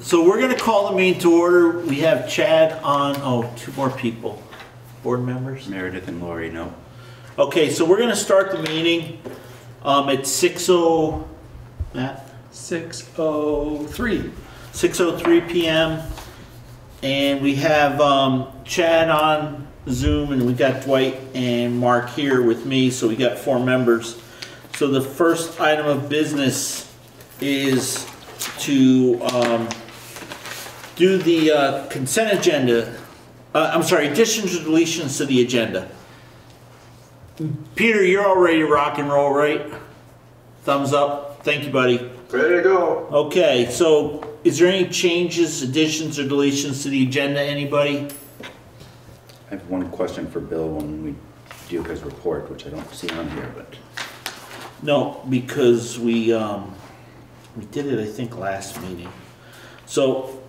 So we're going to call the meeting to order. We have Chad on, two more people. Board members? Meredith and Lori, no. Okay, so we're going to start the meeting at 6:03. 6:03 p.m. And we have Chad on Zoom, and we got Dwight and Mark here with me, so we got 4 members. So the first item of business is to do the consent agenda. I'm sorry, additions or deletions to the agenda. Peter, you're all ready to rock and roll, right? Thumbs up. Thank you, buddy. Ready to go. Okay, so is there any changes, additions, or deletions to the agenda, anybody? I have one question for Bill when we do his report, which I don't see on here, but... No, because we did it, I think, last meeting. So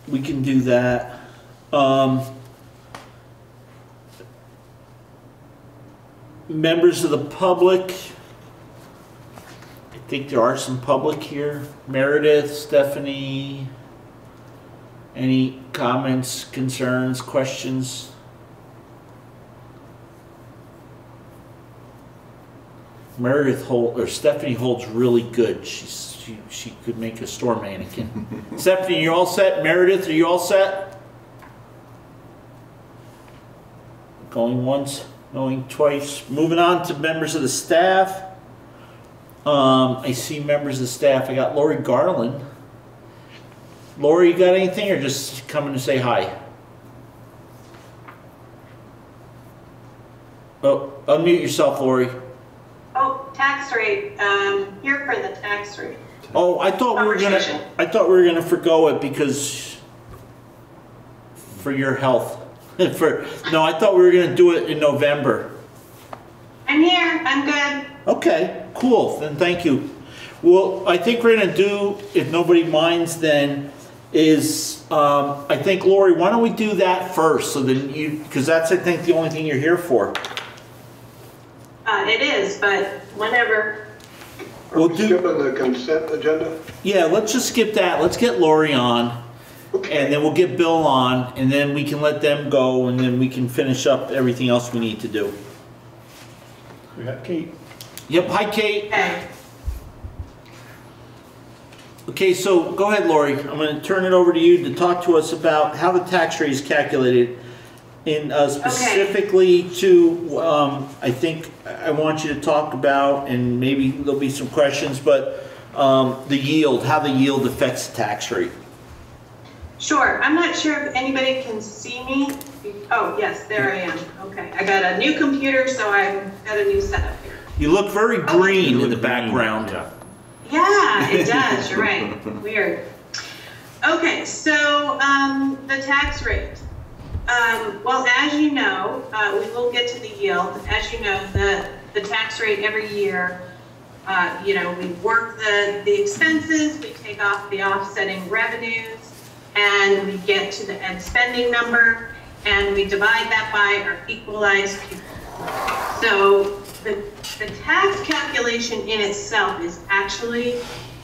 we can do that. Members of the public, I think there are some public here. Meredith, Stephanie, any comments, concerns, questions? Stephanie holds really good. She could make a store mannequin. Stephanie, you all set? Meredith, are you all set? Going once, going twice. Moving on to members of the staff. I see members of the staff. I got Lori Garland. Lori, you got anything, or just coming to say hi? Oh, unmute yourself, Lori. Oh, tax rate. Here for the tax rate. Oh, I thought we were gonna forgo it because for your health. No, I thought we were gonna do it in November. I'm here. I'm good. Okay, cool. Then thank you. Well, I think we're gonna do, if nobody minds, then is I think, Lori, why don't we do that first? So then because that's, I think, the only thing you're here for. It is, but whenever. Are we skipping the consent agenda? Yeah, let's just skip that. Let's get Lori on. Okay. And then we'll get Bill on, and then we can let them go, and then we can finish up everything else we need to do. We got Kate. Yep, hi Kate. Okay. Okay, so go ahead, Lori. I'm going to turn it over to you to talk to us about how the tax rate is calculated. In specifically to, I think I want you to talk about, and maybe there'll be some questions, but the yield, how the yield affects the tax rate. Sure. I'm not sure if anybody can see me. Oh, yes, there I am. Okay. I got a new computer, so I've got a new setup here. You look very green in the background. Yeah, it does. You're right. Weird. Okay, so the tax rate. Well, as you know, we will get to the yield. As you know, the tax rate every year, we work the expenses, we take off the offsetting revenues, and we get to the ed spending number, and we divide that by our equalized pupils. So the tax calculation in itself is actually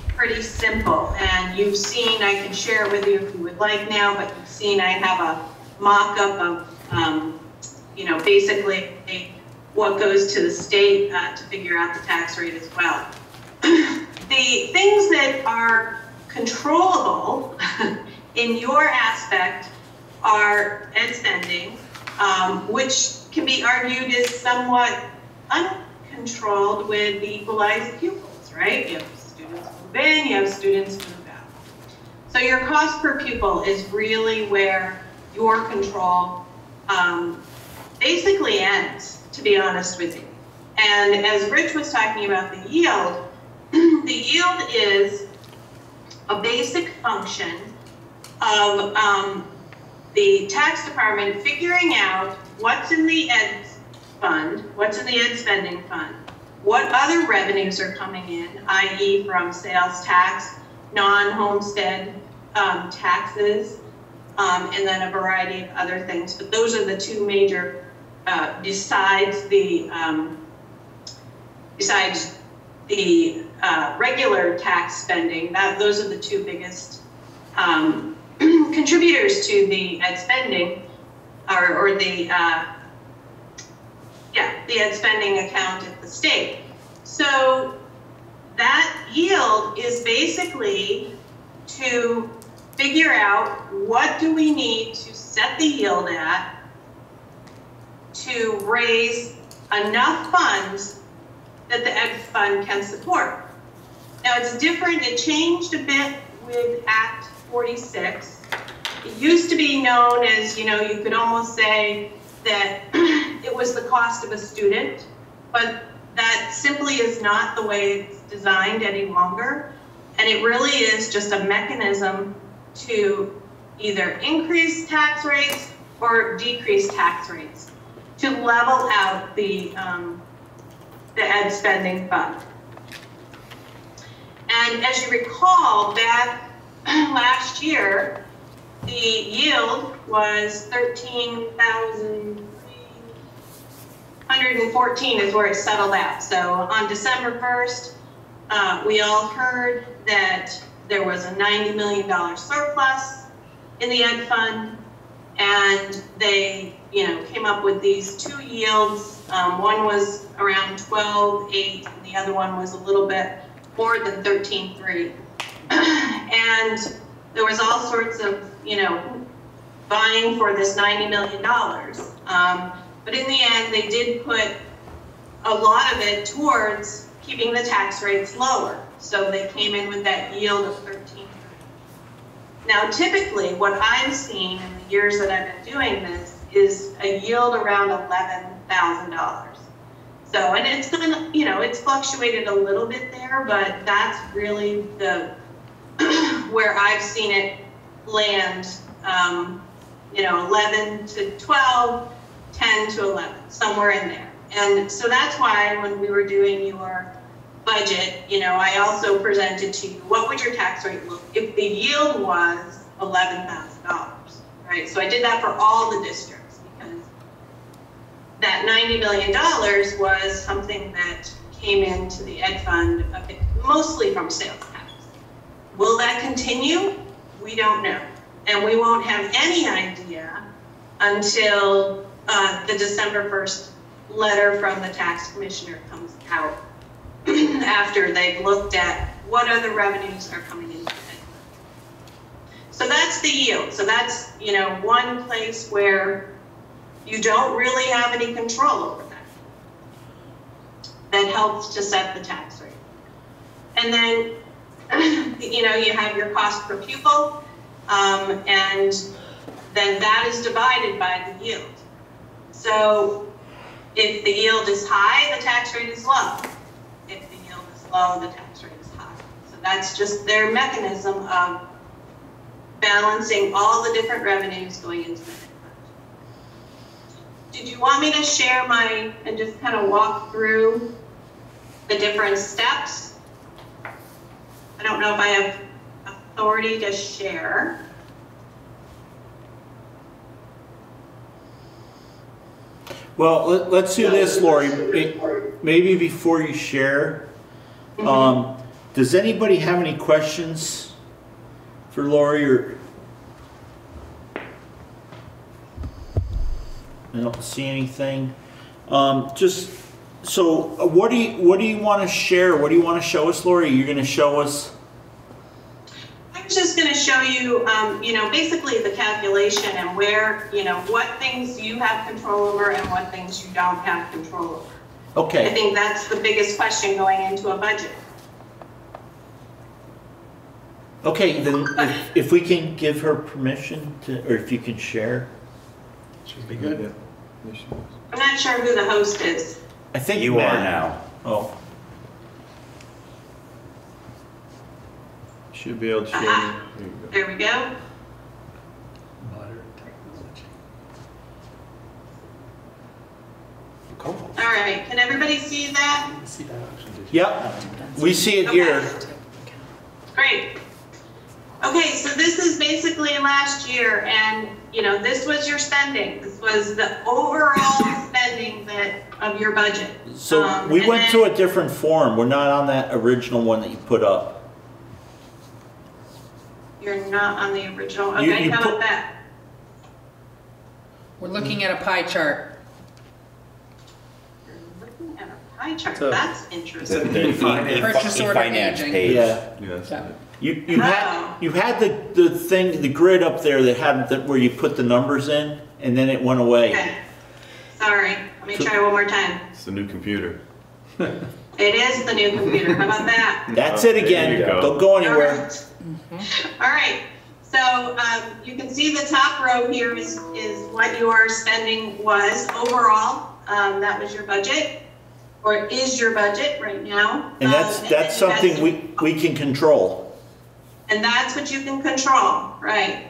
pretty simple, and you've seen, I can share it with you if you would like now, but you've seen I have a mock-up of, basically what goes to the state to figure out the tax rate as well. The things that are controllable in your aspect are ed spending, which can be argued is somewhat uncontrolled with the equalized pupils, right? You have students move in, you have students move out. So your cost per pupil is really where your control basically ends, to be honest with you. And as Rich was talking about the yield, the yield is a basic function of the tax department figuring out what's in the ed fund, what's in the ed spending fund, what other revenues are coming in, i.e. from sales tax, non-homestead taxes, and then a variety of other things. But those are the two major, besides the regular tax spending, those are the two biggest contributors to the ed spending, or the ed spending account at the state. So that yield is basically to figure out what do we need to set the yield at to raise enough funds that the ed fund can support. Now it's different, it changed a bit with Act 46. It used to be known as, you know, you could almost say that it was the cost of a student, but that simply is not the way it's designed any longer. And it really is just a mechanism to either increase tax rates or decrease tax rates to level out the ed spending fund. And as you recall, back last year, the yield was 13,314 is where it settled out. So on December 1st, we all heard that there was a $90 million surplus in the ed fund, and they, you know, came up with these two yields. One was around 12.8, and the other one was a little bit more than 13.3. And there was all sorts of, you know, vying for this $90 million. But in the end, they did put a lot of it towards keeping the tax rates lower. So they came in with that yield of 13.3. Now, typically, what I've seen in the years that I've been doing this is a yield around $11,000. So, and it's gonna, you know, it's fluctuated a little bit there, but that's really the where I've seen it land. You know, 11 to 12, 10 to 11, somewhere in there. And so that's why when we were doing your budget, you know, I also presented to you, what would your tax rate look if the yield was $11,000, right? So I did that for all the districts because that $90 million was something that came into the ed fund mostly from sales tax. Will that continue? We don't know. And we won't have any idea until the December 1st letter from the tax commissioner comes out after they've looked at what other revenues are coming into the ed fund. So that's the yield. So that's, you know, one place where you don't really have any control over that. That helps to set the tax rate. And then, you know, you have your cost per pupil, and then that is divided by the yield. So if the yield is high, the tax rate is low. If the yield is low, the tax rate is high. So that's just their mechanism of balancing all the different revenues going into the ed fund. Did you want me to share and just kind of walk through the different steps? I don't know if I have authority to share. Well, let's do this, Lori. Maybe before you share, does anybody have any questions for Lori? Or I don't see anything. Just so, what do you want to share? What do you want to show us, Lori? You're going to show us. I'm just going to show you, you know, basically the calculation and where, you know, what things you have control over and what things you don't have control over. Okay. I think that's the biggest question going into a budget. Okay, then if we can give her permission to, or if you can share. Should be good. I'm not sure who the host is. I think You Matt. are now. Oh. Should be able to share. Aha. There you go. There we go. Modern technology. Cool. All right, can everybody see that? See that option, did you? Yep, we see it here. Great. Okay, so this is basically last year, and you know, this was your spending. This was the overall spending of your budget. So we went to a different form. We're not on that original one that you put up. You're not on the original. You- Okay, you how put- about that? We're looking at a pie chart. You're looking at a pie chart. So- That's The interesting. Purchase order finance aging. page. Yeah. Yeah. You had the thing, the grid up there that had where you put the numbers in, and then it went away. Okay. Sorry. Let me try one more time. It's the new computer. It is the new computer. How about that? That's it again. There you go. Don't go anywhere. All right, so you can see the top row here is what your spending was overall. That was your budget, or is your budget right now. And that's then you had something some- we can control. And that's what you can control, right?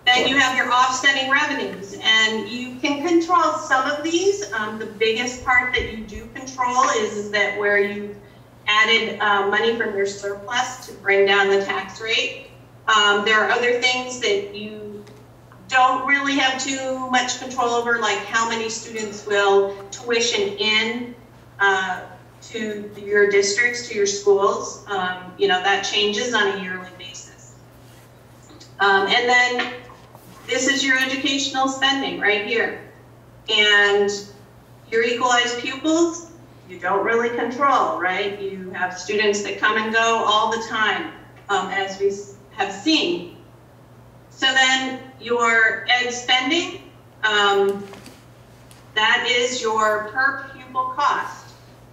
Then you have your offsetting revenues, and you can control some of these. The biggest part that you do control is that where you added money from your surplus to bring down the tax rate. There are other things that you don't really have too much control over, like how many students will tuition in to your districts, to your schools. That changes on a yearly basis. And then this is your educational spending right here. And your equalized pupils, you don't really control, right? You have students that come and go all the time, as we have seen. So then your ed spending, that is your per pupil cost,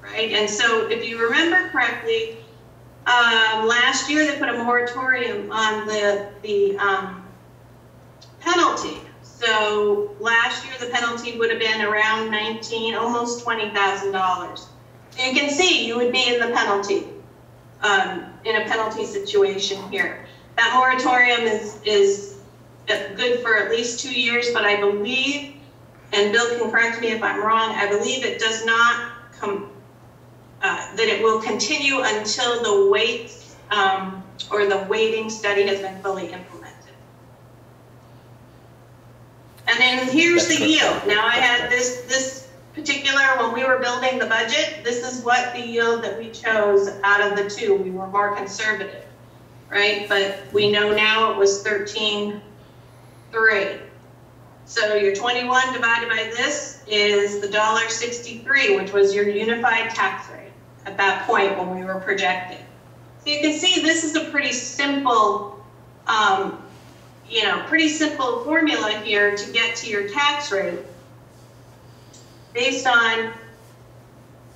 right? And so if you remember correctly, last year they put a moratorium on the penalty. So last year the penalty would have been around almost $20,000. So you can see you would be in the penalty, in a penalty situation here. That moratorium is good for at least 2 years, but I believe, and Bill can correct me if I'm wrong, I believe it does not come, that it will continue until the weights or the weighting study has been fully implemented. And then here's the yield. Now I had this particular, when we were building the budget, this is what the yield that we chose out of the two. We were more conservative, right? But we know now it was 13.3. So your 21 divided by this is the $1.63, which was your unified tax rate at that point when we were projecting. So you can see this is a pretty simple, pretty simple formula here to get to your tax rate based on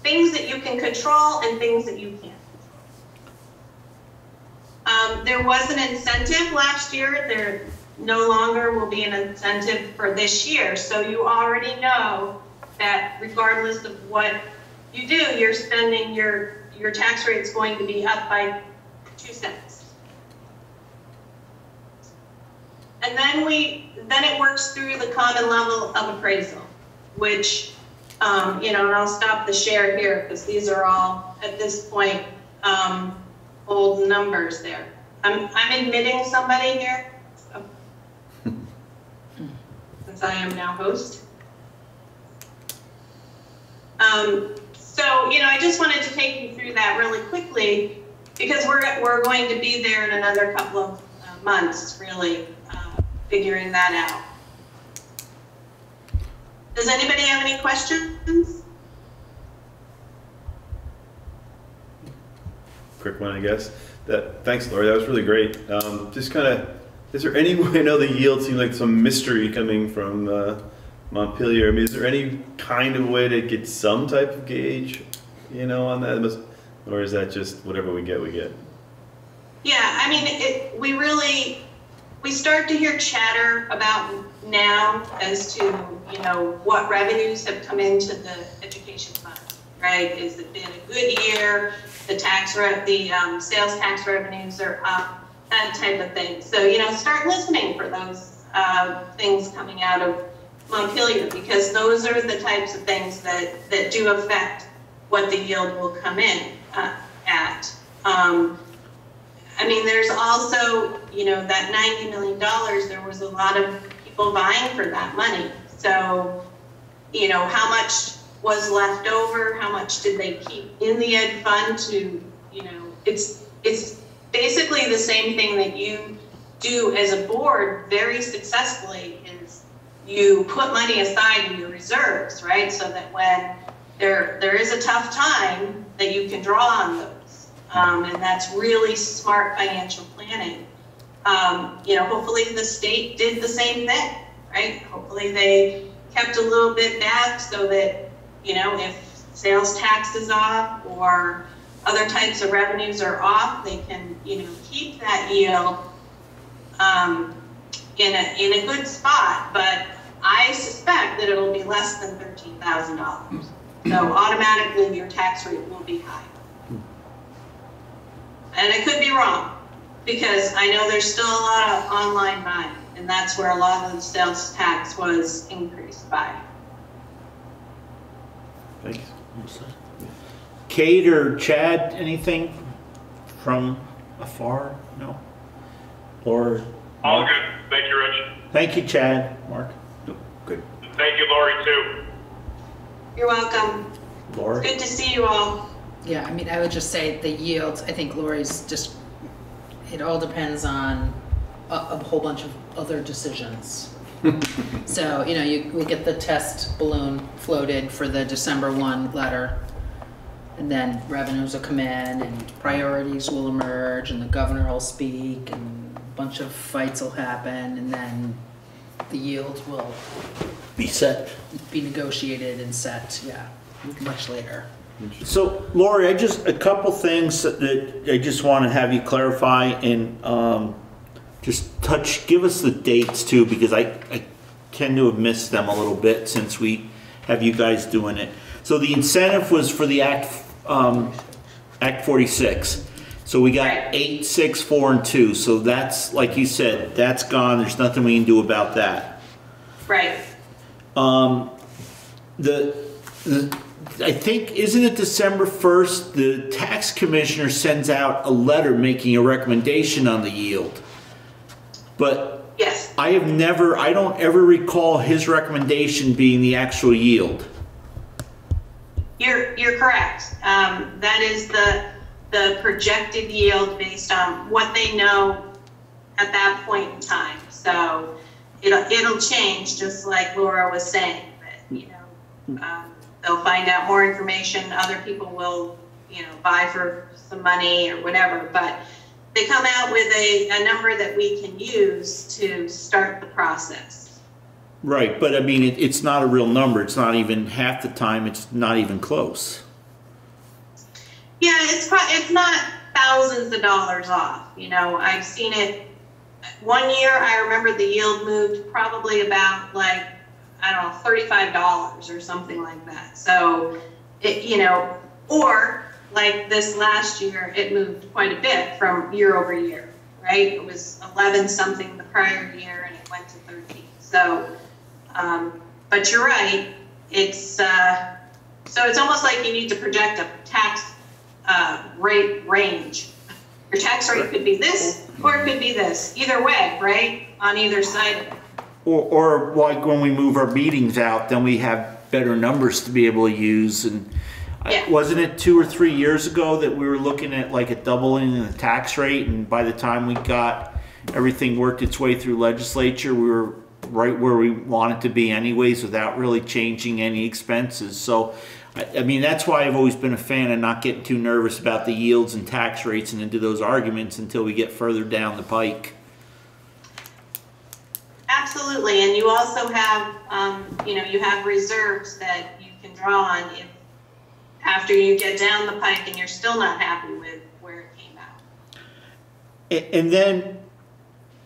things that you can control and things that you can't control. There was an incentive last year. There no longer will be an incentive for this year. So you already know that regardless of what you do, you're spending your tax rate is going to be up by 2 cents. And then it works through the common level of appraisal, which, and I'll stop the share here because these are all at this point old numbers there. I'm admitting somebody here, since I am now host. I just wanted to take you through that really quickly because we're going to be there in another couple of months, really, figuring that out. Does anybody have any questions? Quick one, I guess. Thanks, Lori. That was really great. Just kind of, is there any way? I know the yield seemed like some mystery coming from Montpelier. I mean, is there any kind of way to get some type of gauge, on that? Or is that just whatever we get, we get? Yeah, I mean, we start to hear chatter about now as to, what revenues have come into the education fund, right? Has it been a good year? The sales tax revenues are up, that type of thing. So, start listening for those things coming out of Montpelier because those are the types of things that do affect what the yield will come in at. There's also, that $90 million, there was a lot of people vying for that money. So, how much was left over? How much did they keep in the ed fund to, it's basically the same thing that you do as a board very successfully is you put money aside in your reserves, right? So that when there is a tough time that you can draw on those. And that's really smart financial planning. You know, hopefully the state did the same thing, right? Hopefully they kept a little bit back so that, you know, if sales tax is off or other types of revenues are off, they can, you know, keep that yield in a good spot. But I suspect that it'll be less than $13,000. So automatically your tax rate will be higher. And I could be wrong, because I know there's still a lot of online buying, and that's where a lot of the sales tax was increased by. Thanks. Kate or Chad, anything from afar? No? Or? All good. Thank you, Rich. Thank you, Chad. Mark? No, good. Thank you, Lori, too. You're welcome. Laura? Good to see you all. Yeah, I mean, I would just say the yields, I think Lori's just, it all depends on a whole bunch of other decisions. So, you know, we get the test balloon floated for the December 1 letter, and then revenues will come in, and priorities will emerge, and the governor will speak, and a bunch of fights will happen, and then the yields will Be set. be negotiated and set, yeah, much later. So, Lori, a couple things that I just want to have you clarify and just give us the dates too, because I tend to have missed them a little bit since we have you guys doing it. So the incentive was for the Act 46. So we got 8, 6, 4, and 2. So that's, like you said, that's gone. There's nothing we can do about that. Right. I think, isn't it December 1st, the tax commissioner sends out a letter making a recommendation on the yield. But Yes. I don't ever recall his recommendation being the actual yield. You're correct. That is the projected yield based on what they know at that point in time. So it'll change, just like Laura was saying. But, you know, they'll find out more information. Other people will, you know, buy for some money or whatever. But they come out with a number that we can use to start the process. Right, but I mean, it's not a real number. It's not even half the time. It's not even close. Yeah, it's not thousands of dollars off. You know, I've seen it. One year, I remember the yield moved probably about, like, I don't know, $35 or something like that. So, you know, or like this last year, it moved quite a bit from year over year, right? It was 11 something the prior year, and it went to 13. So, but you're right. It's so it's almost like you need to project a tax rate range. Your tax rate could be this, or it could be this. Either way, right? On either side of it. Or like when we move our meetings out, then we have better numbers to be able to use. And Yeah. wasn't it 2 or 3 years ago that we were looking at like a doubling in the tax rate, and by the time we got everything worked its way through legislature, we were right where we wanted to be anyways without really changing any expenses. So I mean, that's why I've always been a fan of not getting too nervous about the yields and tax rates and into those arguments until we get further down the pike. Absolutely, and you also have, you know, you have reserves that you can draw on if after you get down the pike and you're still not happy with where it came out. And then,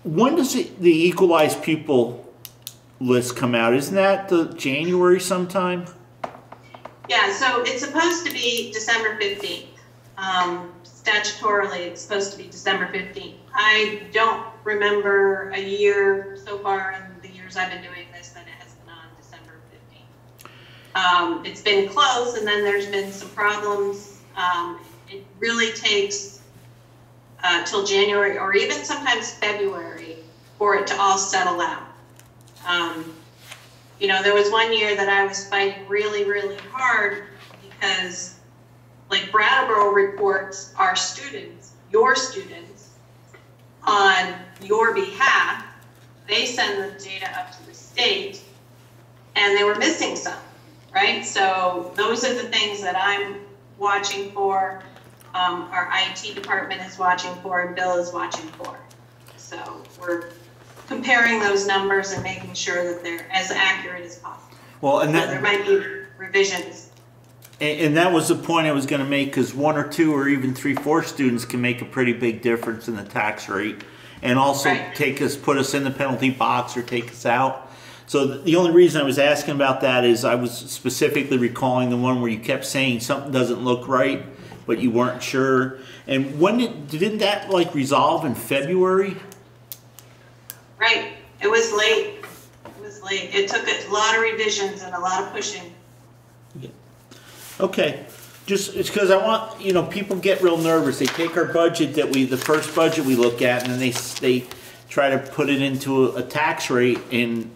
when does the equalized pupil list come out? Isn't that the January sometime? Yeah, so it's supposed to be December 15th. Statutorily, it's supposed to be December 15th. I don't remember a year so far in the years I've been doing this that it has been on December 15th. It's been close, and then there's been some problems. It really takes till January or even sometimes February for it to all settle out. You know, there was one year that I was fighting really, really hard because, like, Brattleboro reports our students, your students, on your behalf. They send the data up to the state, and they were missing some, right? So those are the things that I'm watching for, our IT department is watching for, and Bill is watching for. So we're comparing those numbers and making sure that they're as accurate as possible. Well, and So there might be revisions. And that was the point I was going to make, because 1 or 2 or even 3/4 students can make a pretty big difference in the tax rate, and also Right. put us in the penalty box or take us out. So the only reason I was asking about that is I was specifically recalling the one where you kept saying something doesn't look right, but you weren't sure. And when didn't that like resolve in February? Right, it was late. It was late. It took a lot of revisions and a lot of pushing. Okay, just it's because I want, you know, people get real nervous. They take our budget the first budget we look at, and then they try to put it into a tax rate, and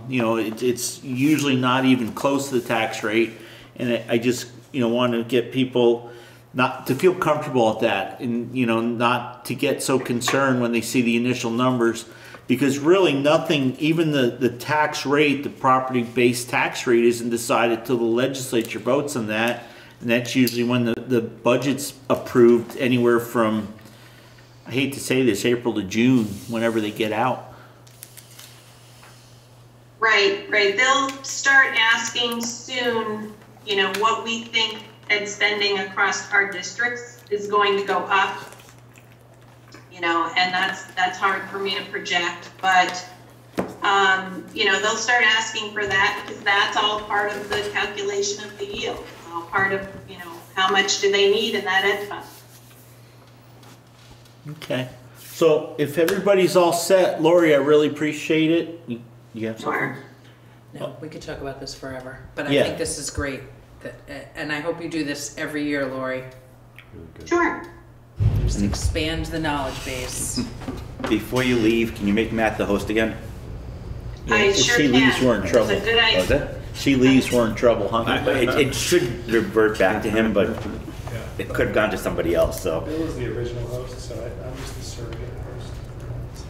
you know, it's usually not even close to the tax rate. And I just, you know, want to get people not to feel comfortable at that, and you know, not to get so concerned when they see the initial numbers. Because really nothing, even the tax rate, the property-based tax rate isn't decided till the legislature votes on that. And that's usually when the budget's approved, anywhere from, I hate to say this, April to June, whenever they get out. Right. They'll start asking soon, you know, what we think ed spending across our districts is going to go up. You know, and that's hard for me to project, but you know, they'll start asking for that because that's all part of the calculation of the yield, all part of, you know, how much do they need in that ed fund. Okay, so if everybody's all set, Lori, I really appreciate it. You have something? Sure. No, we could talk about this forever, but I Yeah. think this is great. And I hope you do this every year, Lori. Sure. Just expand the knowledge base. Before you leave, can you make Matt the host again? I if sure she can. leaves, we're in It's trouble. a good idea. Was it? She leaves, we're in trouble, huh? But it should revert back to him, but it could have gone to somebody else, so. Bill was the original host, so I'm just the surrogate host.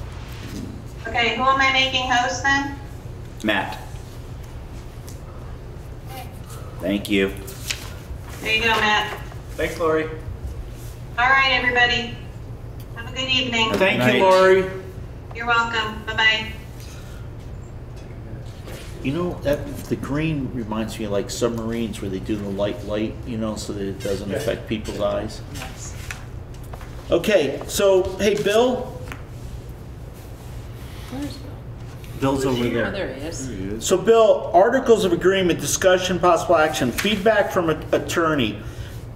Okay, who am I making host then? Matt. Thank you. There you go, Matt. Thanks, Lori. All right, everybody. Have a good evening. Thank Night. you, Lori. You're welcome. Bye-bye. You know, the green reminds me of like submarines where they do the light, you know, so that it doesn't affect people's eyes. Nice. Okay, so, hey, Bill. Where's Bill? Bill's over Oh, there. there he is. So, Bill, articles of agreement, discussion, possible action, feedback from an attorney,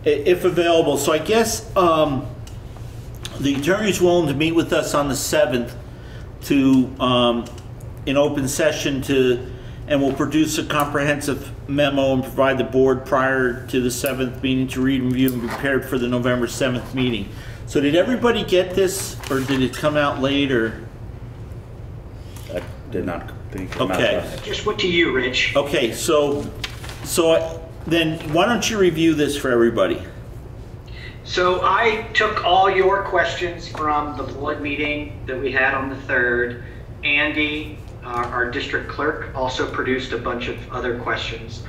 if available. So I guess the attorney's willing to meet with us on the 7th to, in open session and we'll produce a comprehensive memo and provide the board prior to the 7th meeting to read, review, and be prepared for the November 7th meeting. So did everybody get this, or did it come out late, or? I did not think. come out Okay. to us. Just what to you, Rich? Okay, so then why don't you review this for everybody? So I took all your questions from the board meeting that we had on the 3rd. Andy, our district clerk, also produced a bunch of other questions.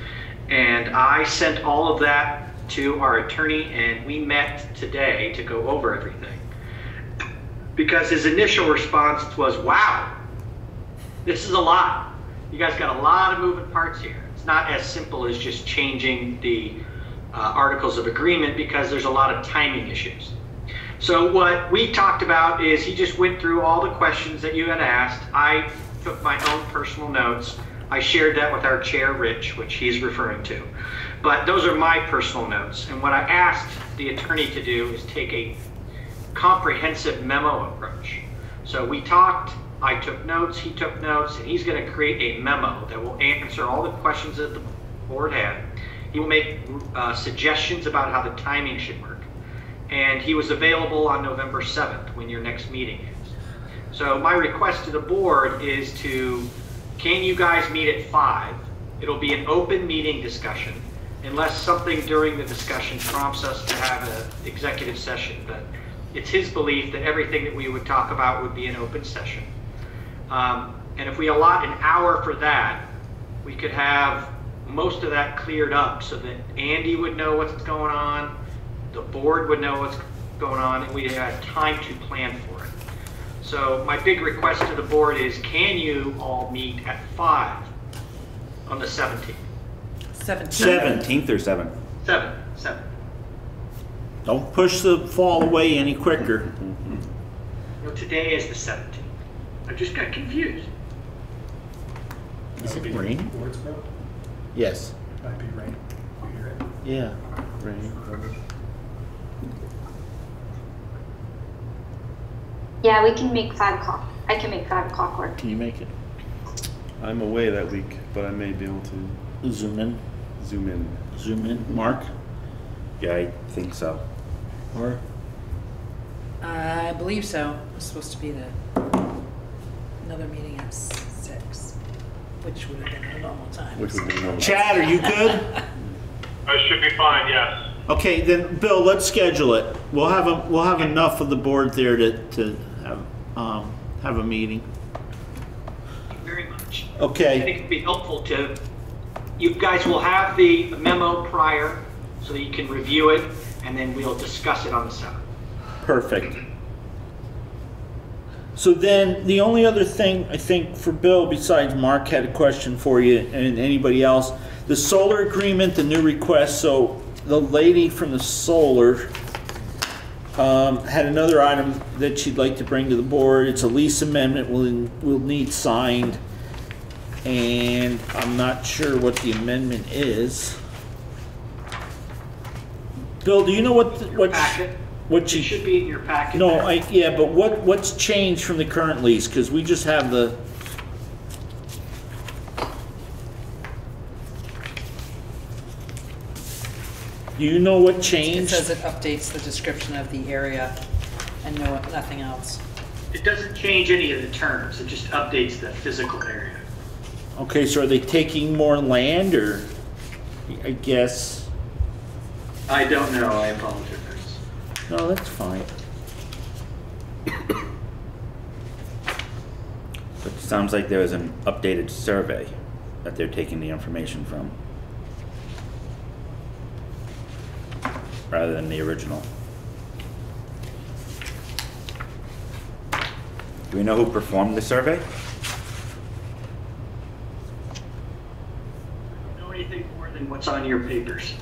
And I sent all of that to our attorney, and we met today to go over everything. Because his initial response was, wow, this is a lot. You guys got a lot of moving parts here. It's not as simple as just changing the articles of agreement, because there's a lot of timing issues. So what we talked about is he just went through all the questions that you had asked. I took my own personal notes. I shared that with our chair, Rich, which he's referring to. But those are my personal notes. And what I asked the attorney to do is take a comprehensive memo approach. So we talked, I took notes, he took notes, and he's going to create a memo that will answer all the questions that the board had. He will make suggestions about how the timing should work. And he was available on November 7th when your next meeting is. So my request to the board is can you guys meet at 5? It'll be an open meeting discussion, unless something during the discussion prompts us to have an executive session. But it's his belief that everything that we would talk about would be an open session. And if we allot an hour for that, we could have most of that cleared up so that Andy would know what's going on, the board would know what's going on, and we'd have time to plan for it. So my big request to the board is, can you all meet at 5 on the 17th? 17th or 7th? 7. Don't push the fall away any quicker. No, today is the 17th. I just got confused. Is it raining? Wardsboro? Yes. Might be rain. You hear it? Yeah. Raining. Yeah, we can make 5 o'clock. I can make 5 o'clock work. Can you make it? I'm away that week, but I may be able to Zoom in. zoom in. Zoom in. Mark? Yeah, I think so. Or? I believe so. It's supposed to be another meeting at 6, which would have been a normal time. Which would be normal. Chad, are you good? I should be fine, yes. Okay, then Bill, let's schedule it. We'll have enough of the board there to have a meeting. Thank you very much. I Okay. think it'd be helpful to, you guys will have the memo prior so that you can review it, and then we'll discuss it on the 7th. Perfect. So then, the only other thing I think for Bill, besides Mark had a question for you and anybody else, the solar agreement, the new request. So the lady from the solar had another item that she'd like to bring to the board. It's a lease amendment. We'll need signed, and I'm not sure what the amendment is. Bill, do you know what Packet. what It she should be in your packet. No, there. yeah, but what's changed from the current lease? Because we just have the. Do you know what It changed? says it updates the description of the area and nothing else. It doesn't change any of the terms, it just updates the physical area. Okay, so are they taking more land, or I guess? I don't know, I apologize. No, that's fine. But it sounds like there was an updated survey that they're taking the information from, rather than the original. Do we know who performed the survey? I don't know anything more than what's on your papers.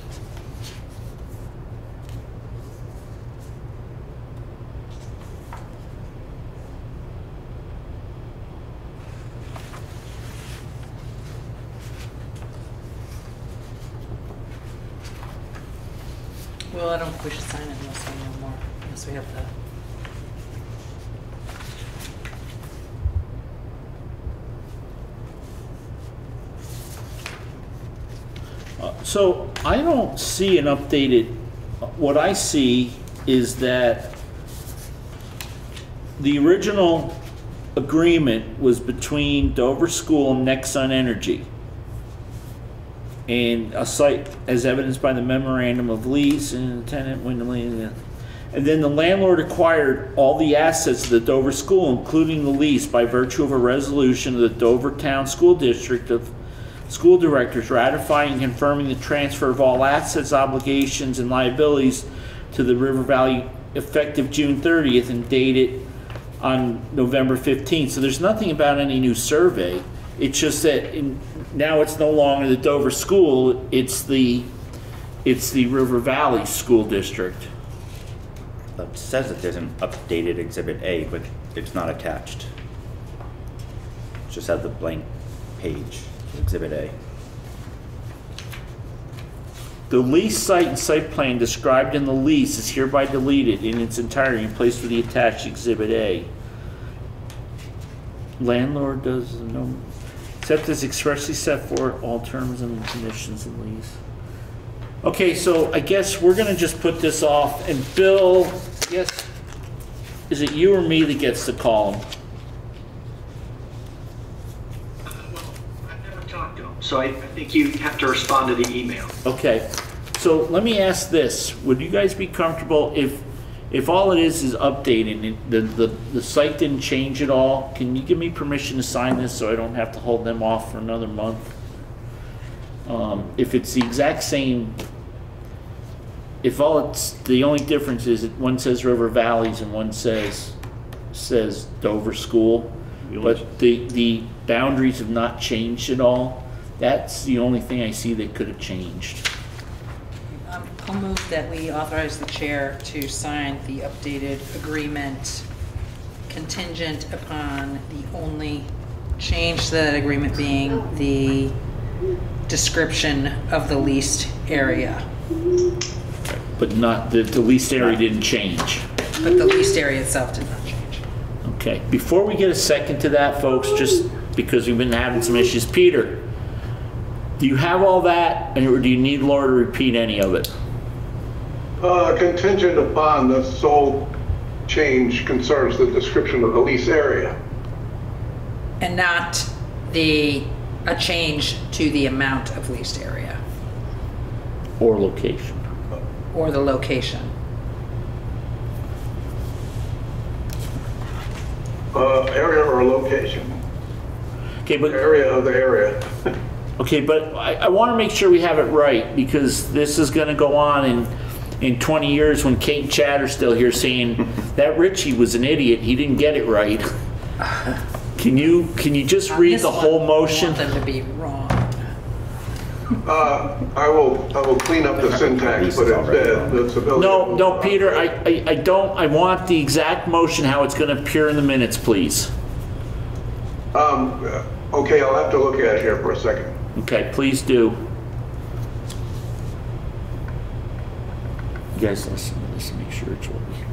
Well, I don't think we should sign it unless we know more, unless we have the. So I don't see an updated. What I see is that the original agreement was between Dover School and Nexon Energy, and a site as evidenced by the memorandum of lease and tenant window. And then the landlord acquired all the assets of the Dover School, including the lease, by virtue of a resolution of the Dover Town School District of School Directors ratifying and confirming the transfer of all assets, obligations, and liabilities to the River Valley effective June 30th and dated on November 15th. So there's nothing about any new survey. It's just that now it's no longer the Dover School, it's the River Valley School District. It says that there's an updated Exhibit A, but it's not attached. It just has the blank page, Exhibit A. The lease site and site plan described in the lease is hereby deleted in its entirety and placed with the attached Exhibit A. Landlord does no, except as expressly set forth all terms and conditions of lease. Okay, so I guess we're gonna just put this off, and Bill, I guess, is it you or me that gets to call him? Well, I've never talked to him, so I think you have to respond to the email. Okay, so let me ask this. Would you guys be comfortable if if all it is updating, the site didn't change at all, can you give me permission to sign this so I don't have to hold them off for another month? If it's the exact same, if the only difference is that one says River Valleys and one says Dover School, but the boundaries have not changed at all, that's the only thing I see that could have changed. I'll move that we authorize the chair to sign the updated agreement contingent upon the only change to that agreement being the description of the leased area. But not, the leased area didn't change. But the leased area itself did not change. Okay, before we get a second to that, folks, just because we've been having some issues, Peter, do you have all that, or do you need Laura to repeat any of it? Contingent upon the sole change concerns the description of the lease area. And not a change to the amount of leased area. Or location. Or the location. Area or location. Okay, but area of the area. Okay, but I want to make sure we have it right, because this is going to go on in 20 years when Kate and Chad are still here saying that Richie was an idiot. He didn't get it right. Can you just read the whole motion? I want them to be wrong. I will clean up the syntax, but it's No, Peter, I don't. I want the exact motion, how it's going to appear in the minutes, please. Okay, I'll have to look at it here for a second. Okay, please do. You guys listen to this and make sure it's what we hear.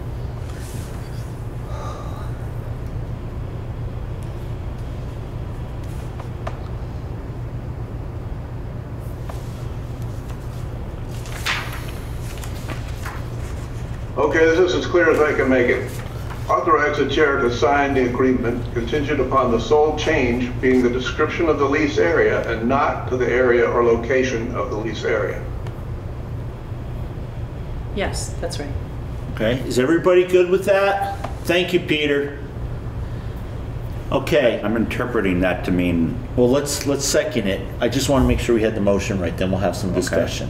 Okay, this is as clear as I can make it. Authorize the chair to sign the agreement contingent upon the sole change being the description of the lease area and not to the area or location of the lease area. Yes, that's right. Okay, is everybody good with that? Thank you, Peter. Okay. I'm interpreting that to mean... Well, let's second it. I just want to make sure we had the motion right, then we'll have some discussion.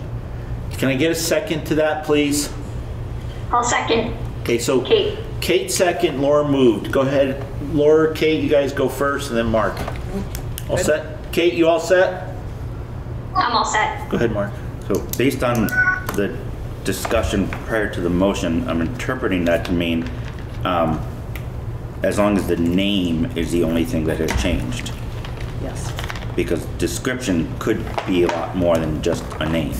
Okay. Can I get a second to that, please? I'll second. Okay, so Kate. Kate second, Laura moved. Go ahead, Laura, Kate, you guys go first, and then Mark. All set? Kate, you all set? I'm all set. Go ahead, Mark. So based on the discussion prior to the motion, I'm interpreting that to mean as long as the name is the only thing that has changed. Yes. Because description could be a lot more than just a name.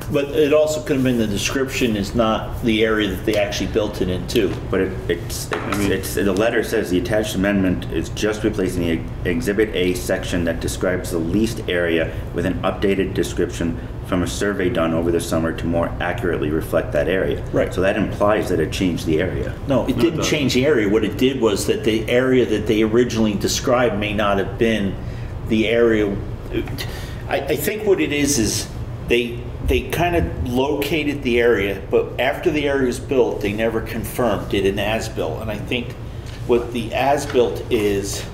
But it also could have been the description is not the area that they actually built it into. But it's the letter says the attached amendment is just replacing the Exhibit A section that describes the leased area with an updated description from a survey done over the summer to more accurately reflect that area. Right. So that implies that it changed the area. No, it didn't change the area. What it did was that the area that they originally described may not have been the area. I think what it is they kind of located the area, but after the area was built, they never confirmed, did an as-built. And I think what the as-built is...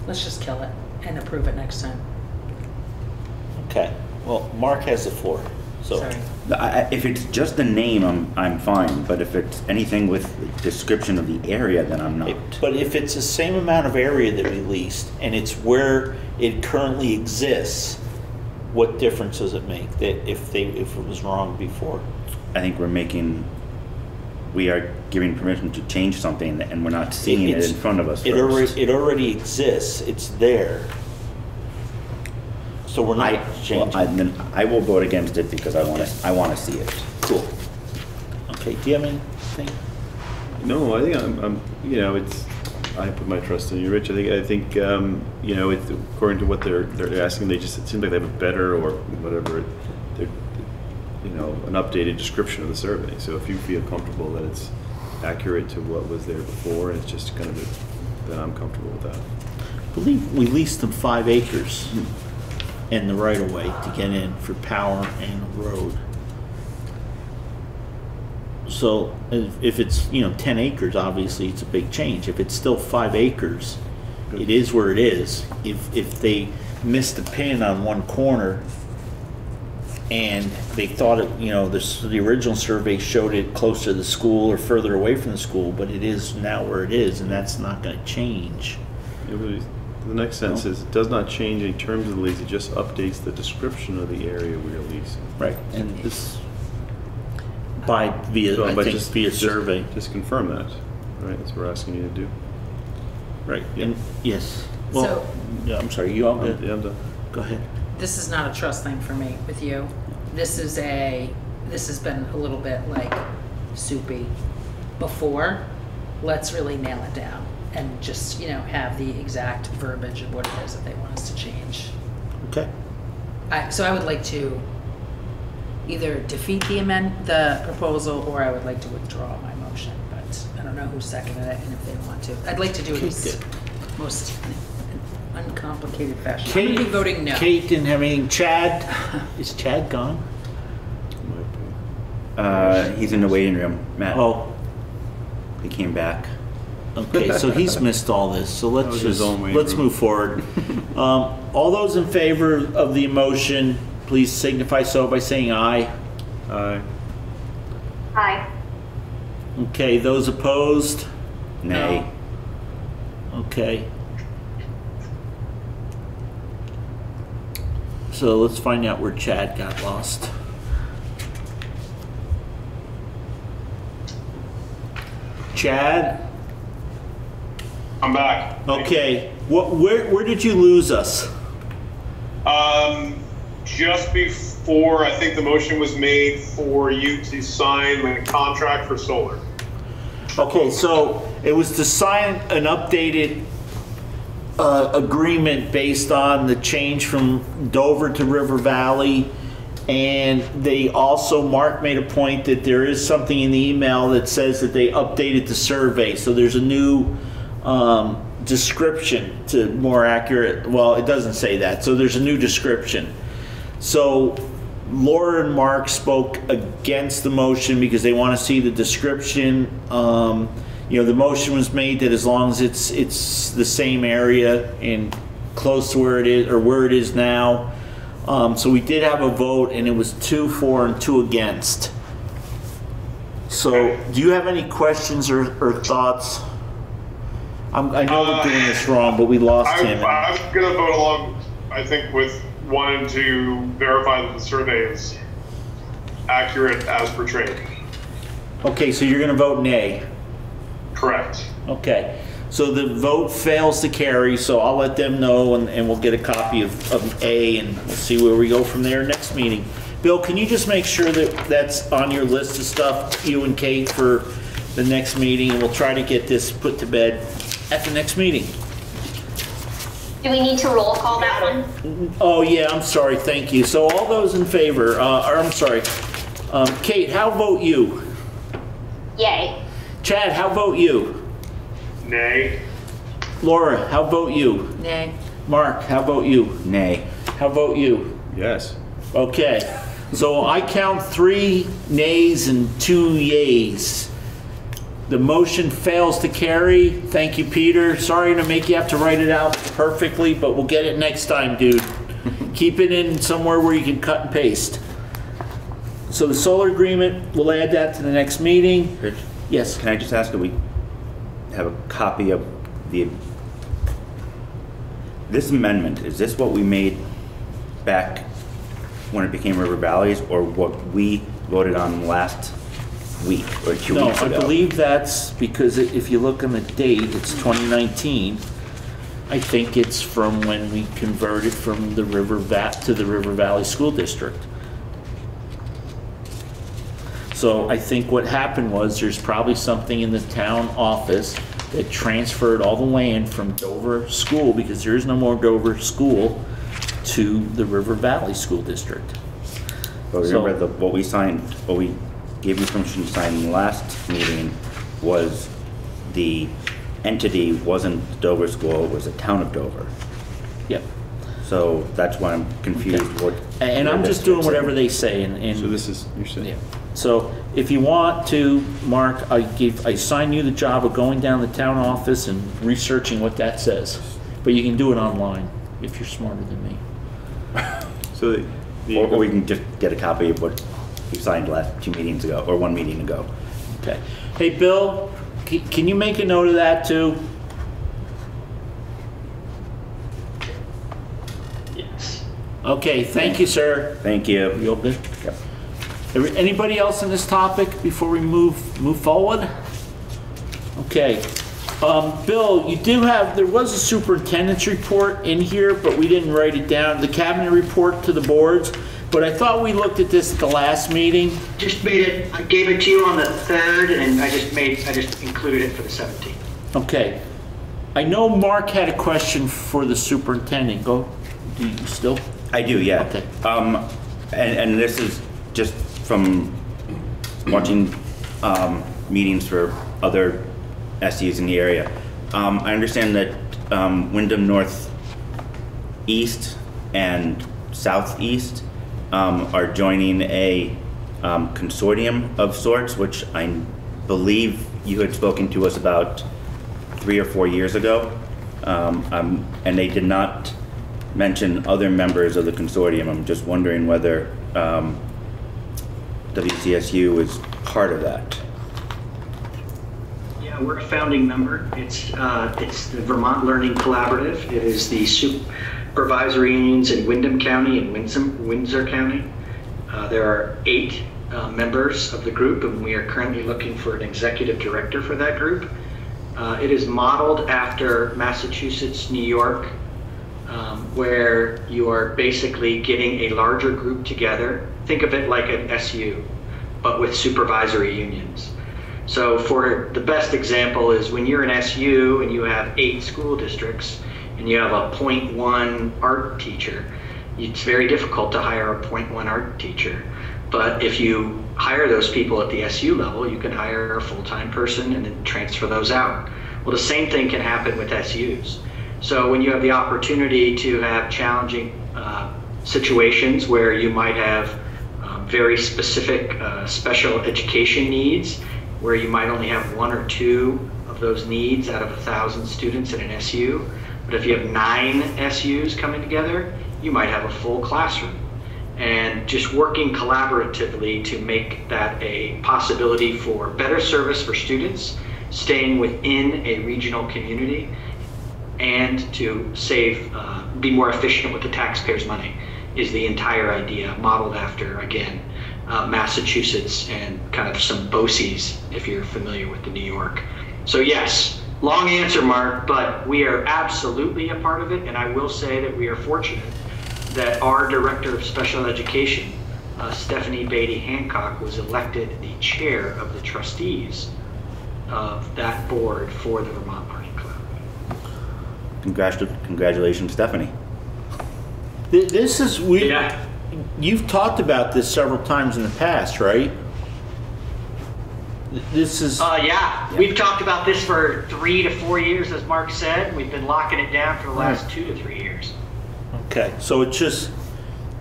Let's just kill it and approve it next time. Okay. Well, Mark has the floor. So. Sorry. If it's just the name, I'm fine. But if it's anything with description of the area, then I'm not. But if it's the same amount of area that we leased, and it's where it currently exists, what difference does it make that if it was wrong before? I think we are giving permission to change something, and we're not seeing it in front of us. It already exists. It's there. So we're not changing. Then I will vote against it because I want to see it. Cool. Okay. Do you have anything? No, I think I'm it's. I put my trust in you, Rich. I think it's according to what they're asking. It seems like they have a better or whatever, an updated description of the survey. So if you feel comfortable that it's accurate to what was there before, and it's just kind of then I'm comfortable with that. I believe we leased them 5 acres in the right of way to get in for power and road. So if it's, 10 acres, obviously it's a big change. If it's still 5 acres, it is where it is. If they missed the pin on one corner and they thought it, the original survey showed it closer to the school or further away from the school, but it is now where it is, and that's not going to change. Yeah, but the next sentence is, it does not change any terms of the lease, it just updates the description of the area we are leasing. Right, and this via survey. Just confirm that, right? That's what we're asking you to do. Right, and yes. Well, yeah, I'm sorry, you all good? Yeah, I'm done. Go ahead. This is not a trust thing for me with you. This has been a little bit like soupy before. Let's really nail it down and just, have the exact verbiage of what it is that they want us to change. Okay. So I would like to either defeat the proposal, or I would like to withdraw my motion, but I don't know who seconded it and if they want to. I'd like to do it in the most uncomplicated fashion. I'm going to be voting no. Kate didn't have anything. Chad, is Chad gone? He's in the waiting room, Matt. Oh. He came back. Okay, so he's missed all this. So let's move forward. All those in favor of the motion, please signify so by saying aye. Aye. Aye. Okay, those opposed? Nay. Okay. So let's find out where Chad got lost. Chad? I'm back. Okay. Where did you lose us? Just before, I think the motion was made for you to sign a contract for solar. Okay, so it was to sign an updated agreement based on the change from Dover to River Valley, and they also, Mark made a point that there is something in the email that says that they updated the survey, so there's a new description to more accurate, well, it doesn't say that, so there's a new description. So Laura and Mark spoke against the motion because they want to see the description. The motion was made that as long as it's the same area and close to where it is, or where it is now. So we did have a vote, and it was 2 for and 2 against. So do you have any questions or thoughts? I know we're doing this wrong, but we lost him. I'm going to vote along, I think, with wanting to verify that the survey is accurate as portrayed. Okay, so you're going to vote nay. Correct. Okay, so the vote fails to carry, so I'll let them know, and we'll get a copy of A, and we'll see where we go from there next meeting. Bill, can you just make sure that that's on your list of stuff, you and Kate, for the next meeting, and we'll try to get this put to bed at the next meeting. Do we need to roll call that one? Oh, yeah, I'm sorry, thank you. So all those in favor, Kate, how vote you? Yay. Chad, how vote you? Nay. Laura, how vote you? Nay. Mark, how vote you? Nay. How vote you? Yes. Okay, so I count 3 nays and 2 yays. The motion fails to carry. Thank you, Peter. Sorry to make you have to write it out perfectly, but we'll get it next time, dude. Keep it in somewhere where you can cut and paste. So the solar agreement, we'll add that to the next meeting. Rich? Yes. Can I just ask if we have a copy of this amendment? Is this what we made back when it became River Valleys, or what we voted on last week or 2 No, weeks ago? I believe that's because if you look on the date, it's 2019. I think it's from when we converted from the to the River Valley School District. So I think what happened was there's probably something in the town office that transferred all the land from Dover School, because there is no more Dover School, to the River Valley School District. But remember, what we gave you permission to sign in the last meeting was the entity wasn't Dover School, it was the town of Dover. Yep. So that's why I'm confused. Okay. And I'm just doing whatever they say. And So this is, you're saying? yeah. So if you want to, Mark, I sign you the job of going down to the town office and researching what that says. But you can do it online if you're smarter than me. So Or we can just get a copy of what you signed last 2 meetings ago, or 1 meeting ago. Okay. Hey, Bill, can you make a note of that too? Yes. Okay, thank you, sir. Thank you. You all good? Yep. Anybody else on this topic before we move forward? Okay. Bill, you do have, there was a superintendent's report in here, but we didn't write it down. The cabinet report to the boards, but I thought we looked at this at the last meeting. Just made it, I gave it to you on the 3rd, and I just included it for the 17th. Okay. I know Mark had a question for the superintendent. Go, do you still? I do, yeah. Okay. And this is just from watching meetings for other SUs in the area. I understand that Wyndham North East and Southeast are joining a consortium of sorts, which I believe you had spoken to us about 3 or 4 years ago. And they did not mention other members of the consortium. I'm just wondering whether WCSU is part of that. Yeah, we're a founding member. It's the Vermont Learning Collaborative. It is the supervisory unions in Windham County and Windsor County. There are 8 members of the group, and we are currently looking for an executive director for that group. It is modeled after Massachusetts, New York, where you are basically getting a larger group together. Think of it like an SU, but with supervisory unions. So for the best example is when you're an SU and you have 8 school districts and you have a 0.1 art teacher, it's very difficult to hire a 0.1 art teacher. But if you hire those people at the SU level, you can hire a full-time person and then transfer those out. Well, the same thing can happen with SUs. So when you have the opportunity to have challenging situations where you might have very specific special education needs, where you might only have 1 or 2 of those needs out of 1,000 students in an SU, but if you have 9 SUs coming together, you might have a full classroom. And just working collaboratively to make that a possibility for better service for students, staying within a regional community, and to save, be more efficient with the taxpayers' money is the entire idea, modeled after, again, Massachusetts and kind of some BOCES, if you're familiar with the New York. So yes, long answer, Mark, but we are absolutely a part of it, and I will say that we are fortunate that our Director of Special Education, Stephanie Beatty Hancock, was elected the chair of the trustees of that board for the Vermont Learning Club. Congratulations, Stephanie. This is weird. Yeah. You've talked about this several times in the past, right? This is... Yeah, we've talked about this for 3 to 4 years, as Mark said. We've been locking it down for the last 2 to 3 years. Okay, so it's just,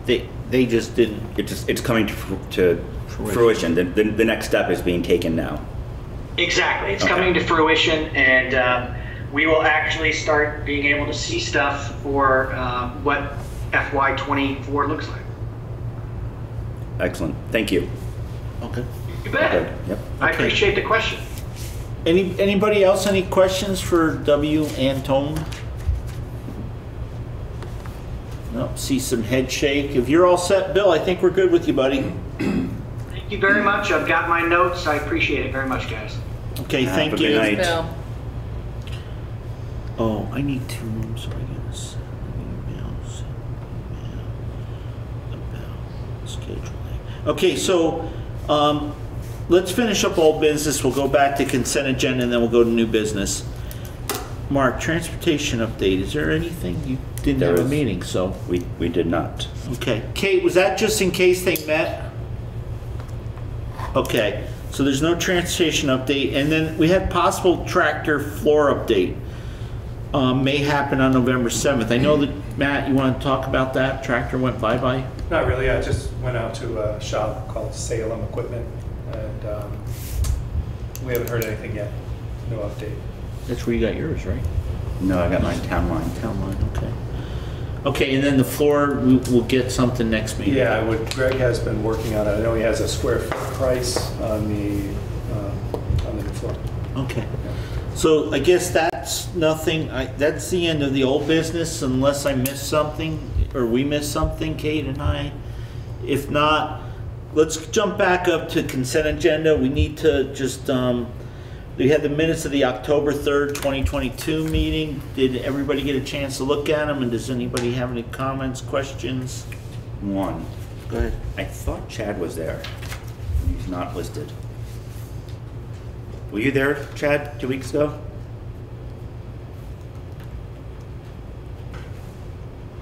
they just didn't... It's coming to fruition. The next step is being taken now. Exactly, it's coming to fruition, and we will actually start being able to see stuff for what FY24 looks like. Excellent. Thank you. Okay. You bet. Okay. Yep. I appreciate the question. Anybody else, any questions for W. Antone? No, see some head shake. If you're all set, Bill, I think we're good with you, buddy. Thank you very much. I've got my notes. I appreciate it very much, guys. Okay, Have thank a good you. night. Bill. Oh, I need 2 rooms, so I gotta send emails. About scheduling. Okay, so let's finish up old business. We'll go back to consent agenda and then we'll go to new business. Mark, transportation update. Is there anything? You didn't have a meeting, so. We did not. Okay. Kate, was that just in case they met? Okay. So there's no transportation update. And then we had possible tractor floor update. May happen on November 7th. I know that Matt, you want to talk about that? Tractor went bye-bye? Not really, I just went out to a shop called Salem Equipment, and we haven't heard anything yet. No update. That's where you got yours, right? No, I got mine town line. Town line, okay. Okay, and then the floor, we'll get something next meeting. Yeah, Greg has been working on it. I know he has a square foot price on the new floor. Okay. So I guess that's nothing, that's the end of the old business unless I missed something, or we missed something, Kate and I. If not, let's jump back up to consent agenda. We need to just, we had the minutes of the October 3rd, 2022 meeting. Did everybody get a chance to look at them? And does anybody have any comments, questions? One. Go ahead. I thought Chad was there. He's not listed. Were you there, Chad, 2 weeks ago?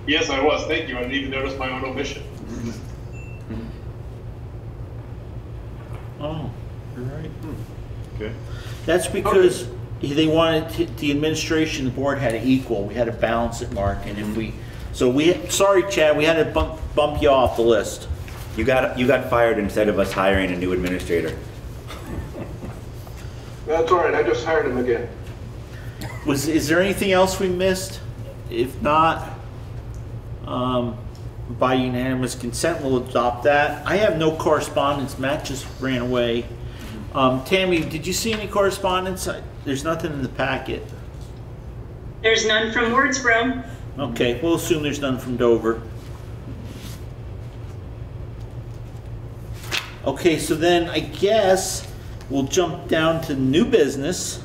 Yes, I was. Thank you. I didn't even notice my own omission. Oh, you're right. Okay. That's because they wanted the administration, the board had to equal. We had to balance it, Mark. And if we, sorry, Chad, we had to bump you off the list. You got fired instead of us hiring a new administrator. That's all right, I just hired him again. Is there anything else we missed? If not, by unanimous consent, we'll adopt that. I have no correspondence. Matt just ran away. Tammy, did you see any correspondence? There's nothing in the packet. There's none from Wordsboro. Okay, we'll assume there's none from Dover. Okay, so then I guess we'll jump down to new business,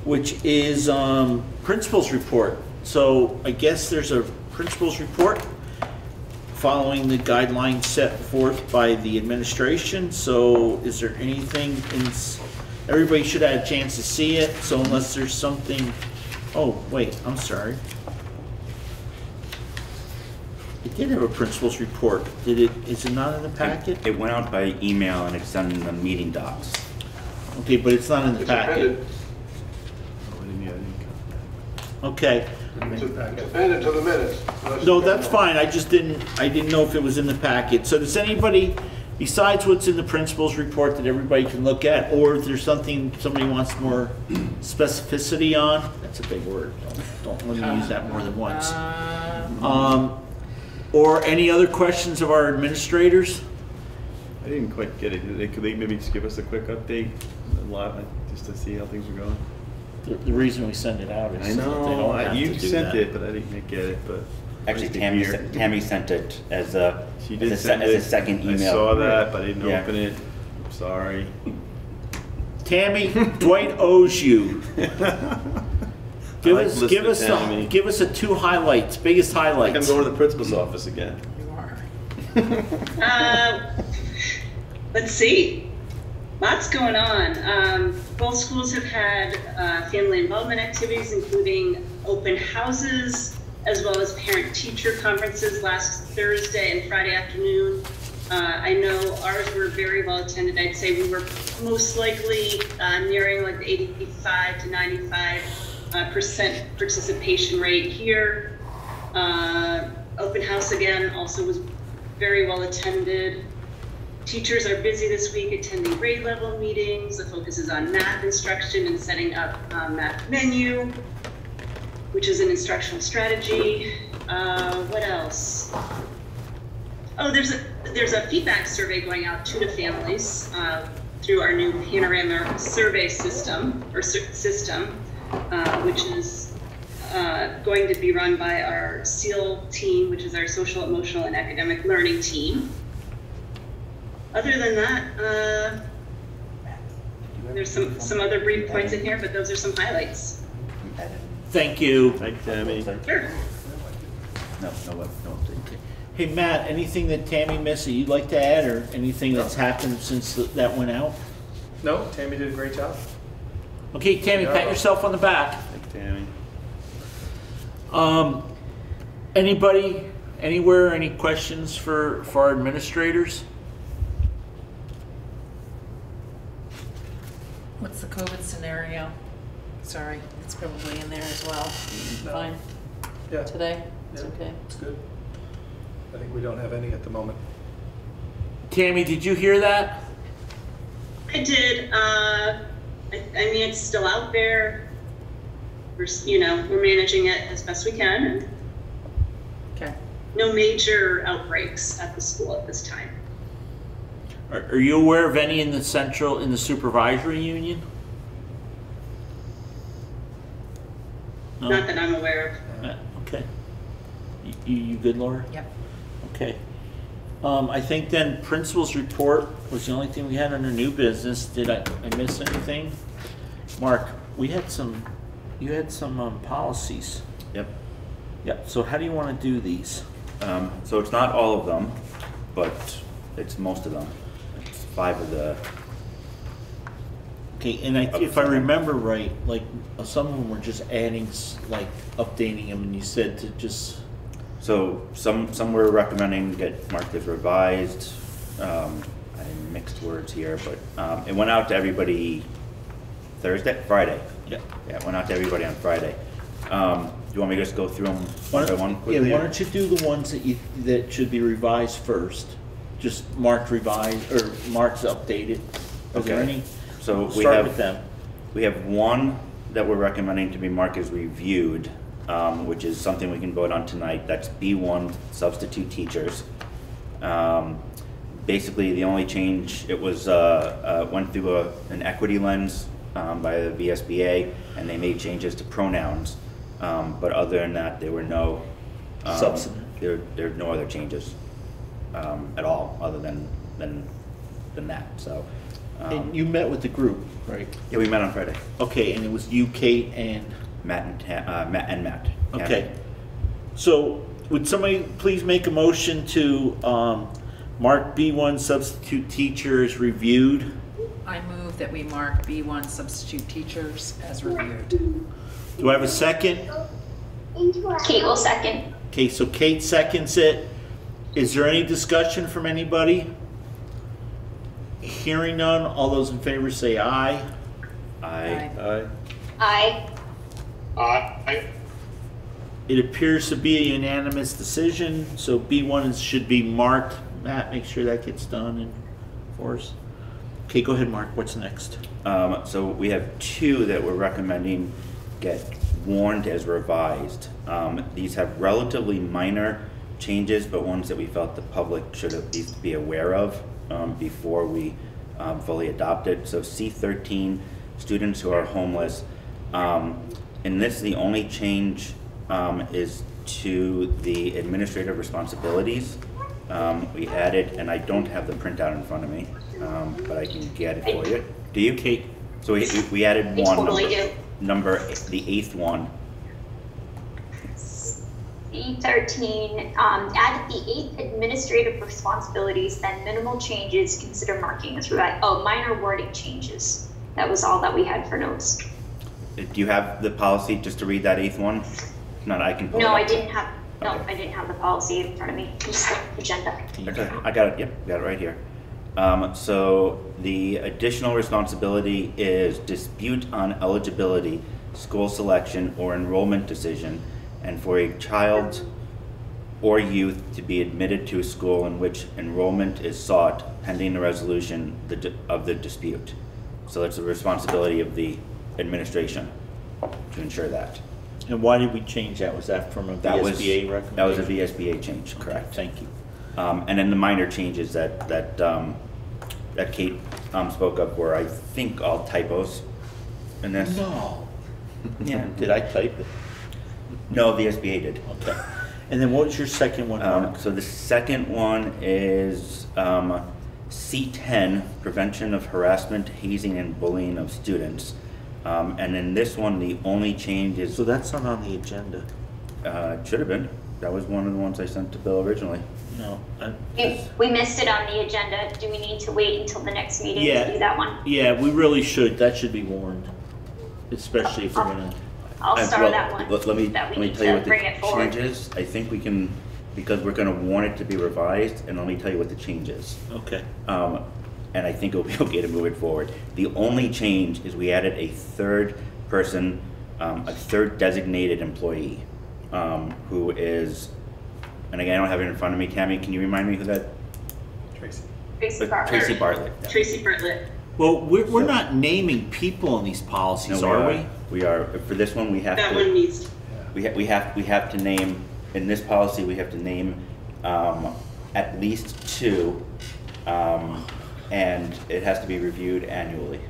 which is principal's report. So I guess there's a principal's report following the guidelines set forth by the administration. So is there anything everybody should have a chance to see it. So unless there's something, oh wait, I'm sorry. It did have a principal's report. Is it not in the packet? It went out by email and it's on the meeting docs. Okay, but it's not in the It's packet. appended. Okay. It's appended to the minutes. No, that's fine. I didn't know if it was in the packet. So does anybody, besides what's in the principal's report that everybody can look at, or if there's something somebody wants more specificity on, that's a big word. Don't let me use that more than once. Or any other questions of our administrators? I didn't quite get it. Could they maybe just give us a quick update, just to see how things are going? The reason we send it out is I that they don't have know, you to do sent that. it, but I didn't get it, but. Actually, Tammy sent it as a second email. I saw that, but I didn't Yeah. open it. I'm sorry. Tammy, Dwight owes you. Give us a two highlights, biggest I think I'm highlights. going to the principal's office again. You are. Let's see. Lots going on. Both schools have had family involvement activities, including open houses, as well as parent-teacher conferences last Thursday and Friday afternoon. I know ours were very well attended. I'd say we were most likely nearing like the 85 to 95% participation rate here. Open house again also was very well attended. Teachers are busy this week attending grade level meetings. The focus is on math instruction and setting up math menu, which is an instructional strategy. What else? Oh, there's a feedback survey going out to the families through our new Panorama survey system, which is going to be run by our SEAL team, which is our social, emotional, and academic learning team. Other than that, there's some other brief points in here, but those are some highlights. Thank you. Thanks, Tammy. Sure. No. Hey Matt, anything that Tammy missed that you'd like to add, or anything that's happened since that went out? No, Tammy did a great job. Okay, Tammy, pat yourself on the back. Thanks, Tammy. Anybody, anywhere, any questions for our administrators? What's the COVID scenario? Sorry, it's probably in there as well. Fine. Yeah. today? It's Yeah, okay. It's good. I think we don't have any at the moment. Tammy, did you hear that? I did. I mean, it's still out there. We're managing it as best we can. And Okay. no major outbreaks at the school at this time. Are you aware of any in the supervisory union? No? Not that I'm aware of. Okay. You good, Laura? Yep. Okay. I think then principal's report was the only thing we had under new business. Did I miss anything? Mark, you had some policies. Yep. Yep. So how do you want to do these? So it's not all of them, but it's most of them. It's 5 of the. Okay, and if I remember right, like some of them were just adding, like updating them, and you said to just. So some were recommending get marked as revised. I mixed words here, but it went out to everybody Friday. Yeah. Yeah, it went out to everybody on Friday. Do you want me to just go through them one by one quickly? Yeah, why don't you do the ones that should be revised first? Just marked revised or marked updated. Are there any? So we start have with them. We have one that we're recommending to be marked as reviewed, which is something we can vote on tonight. That's B1 substitute teachers. Basically, the only change, it was went through an equity lens by the VSBA, and they made changes to pronouns. But other than that, there were no substantive. There are no other changes at all, other than that. So. And you met with the group, right? Yeah, we met on Friday. Okay, and it was you, Kate, and Matt. Okay. So would somebody please make a motion to mark B1 substitute teachers reviewed? I move that we mark B1 substitute teachers as reviewed. Do I have a second? Kate will second. Okay, so Kate seconds it. Is there any discussion from anybody? Hearing none, all those in favor say aye. Aye. Aye. Aye. It appears to be a unanimous decision, so B1 should be marked. Matt, make sure that gets done and for us. Okay, go ahead, Mark. What's next? So we have 2 that we're recommending get warned as revised. These have relatively minor changes, but ones that we felt the public should at least be aware of before we fully adopt it. So C13, students who are homeless. In this, the only change is to the administrative responsibilities. We added, and I don't have the printout in front of me, but I can get it for you. Do you, Kate? So we added We one totally number, the 8th one. C13, added the 8th administrative responsibilities, then minimal changes, consider marking as revised. Oh, minor wording changes. That was all that we had for notes. Do you have the policy just to read that 8th one? If not, I can pull it No, up. I didn't have. No, Okay. I didn't have the policy in front of me. Just the agenda. Okay, I got it. Yep, got it right here. So the additional responsibility is dispute on eligibility, school selection, or enrollment decision, and for a child or youth to be admitted to a school in which enrollment is sought pending the resolution of the dispute. So it's the responsibility of the administration to ensure that. And why did we change that? Was that from a VSBA recommendation? That was a VSBA change, correct. Okay, thank you. And then the minor changes that Kate spoke of were, I think, all typos in this. No. Yeah. Did I type it? No, VSBA did. Okay. And then what was your second one, Mark? So the second one is C10, prevention of harassment, hazing, and bullying of students. And in this one, the only change is... So that's not on the agenda. It should have been. That was one of the ones I sent to Bill originally. No. We missed it on the agenda. Do we need to wait until the next meeting to do that one? Yeah, we really should. That should be warned, especially if we're gonna. I'll start that one. Let me tell you what bring the it forward. change is. I think we can, because we're going to warn it to be revised, and let me tell you what the change is. Okay. And I think it'll be okay to move it forward. The only change is we added a third person, a third designated employee. who is, and again, I don't have it in front of me. Cammy, can you remind me who that? Tracy. Tracy Bartlett. Tracy Bartlett. Yeah. Tracy Bartlett. Well, we're not naming people in these policies, No, are we? We are. For this one, we have That to. one needs, We have to name, in this policy, we have to name at least 2, and it has to be reviewed annually.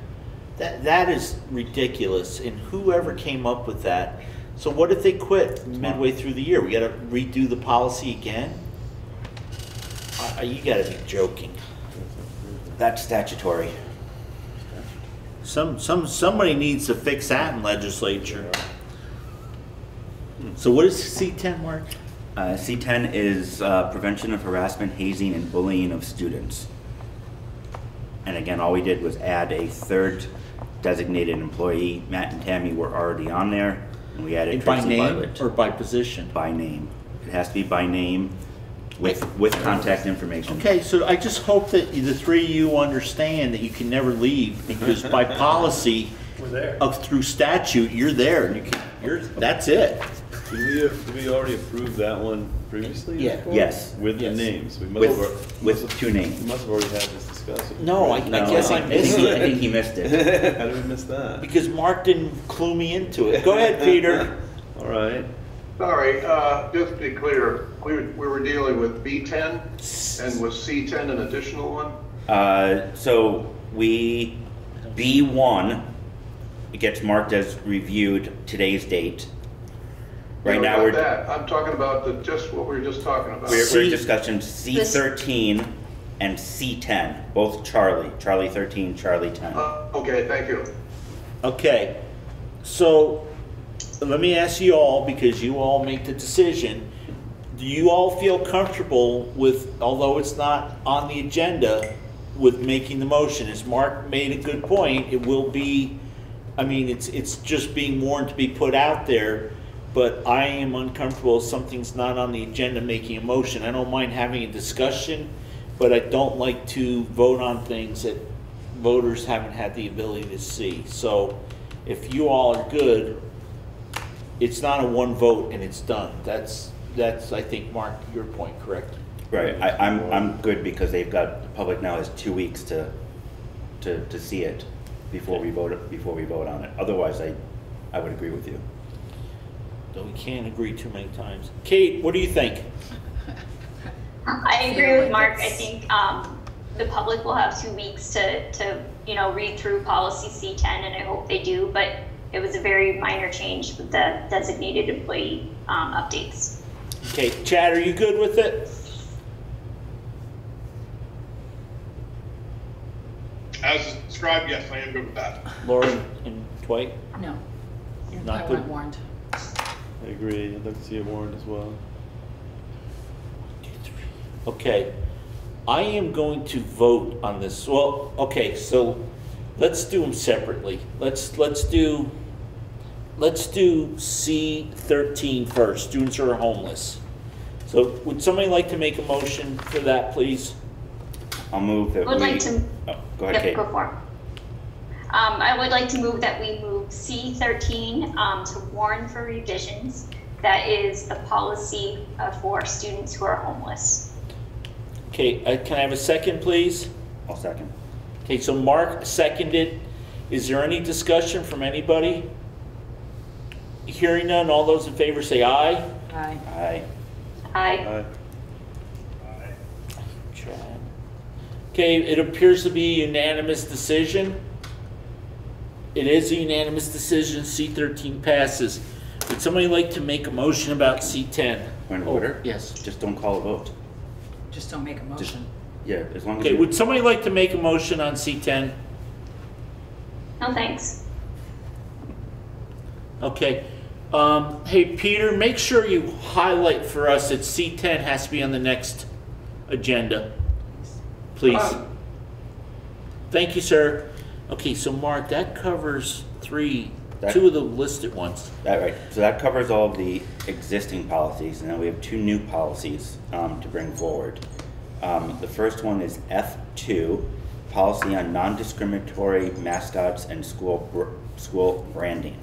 That is ridiculous, and whoever came up with that. So what if they quit midway through the year? We gotta redo the policy again? You gotta be joking. That's statutory. Somebody needs to fix that in legislature. So what is C10, Mark? C10 is prevention of harassment, hazing, and bullying of students. And again, all we did was add a 3rd designated employee. Matt and Tammy were already on there, and we added By Tracy name Bartlett. or by position? By name. It has to be by name with contact information. Okay, so I just hope that the 3 of you understand that you can never leave, because by policy, We're there. through statute, you're there. And that's it. Did we already approve that one previously? Yeah. before? Yes. With Yes. the names. We must have, With 2 names. we must have already had this discussion. No, I guess I missed I it. think he missed it. How did we miss that? Because Mark didn't clue me into it. Go ahead, Peter. All right. Sorry, just to be clear, we were dealing with B10 and was C10 an additional one? So B1, it gets marked as reviewed today's date. Right now we're I'm talking about just what we were just talking about. we're discussing C13 and C10, both Charlie 13, Charlie 10. Okay, thank you. Okay, so let me ask you all, because you all make the decision. Do you all feel comfortable with, although it's not on the agenda, with making the motion? As Mark made a good point, it will be, I mean, it's just being warned to be put out there, but I am uncomfortable if something's not on the agenda making a motion. I don't mind having a discussion, but I don't like to vote on things that voters haven't had the ability to see. So if you all are good, it's not a 1 vote and it's done. That's I think, Mark, your point, correct? Right. I'm good because they've got, the public now has 2 weeks to see it before we vote on it. Otherwise, I would agree with you. Though we can't agree too many times. Kate, what do you think? I agree with Mark. I think the public will have 2 weeks to read through policy C10, and I hope they do, but it was a very minor change with the designated employee updates. Okay, Chad, are you good with it? As described, yes, I am good with that. Laura and Dwight? No. Not I good. want warned. I agree. I'd like to see it warned as well. Okay, I am going to vote on this. Well, okay, so let's do them separately. Let's do C13 first. Students who are homeless. So would somebody like to make a motion for that, please? I'll move that I would like to. Oh, go ahead, Kate. Go for it. I would like to move that we move C13 to warn for revisions. That is the policy for students who are homeless. Okay, can I have a second, please? I'll second. Okay, so Mark seconded. Is there any discussion from anybody? Hearing none, all those in favor say aye. Aye. Aye. Aye. Chad. Okay, it appears to be a unanimous decision. It is a unanimous decision. C13 passes. Would somebody like to make a motion about C10? Point of order? Yes. Just don't call a vote. Just don't make a motion. Yeah, as long as Okay, you- would somebody like to make a motion on C10? No thanks. Okay. Hey, Peter, make sure you highlight for us that C10 has to be on the next agenda, please. Thank you, sir. Okay, so Mark, that covers two of the listed ones. That right. So that covers all of the existing policies, and now we have 2 new policies to bring forward. The first one is F2, policy on non-discriminatory mascots and school branding.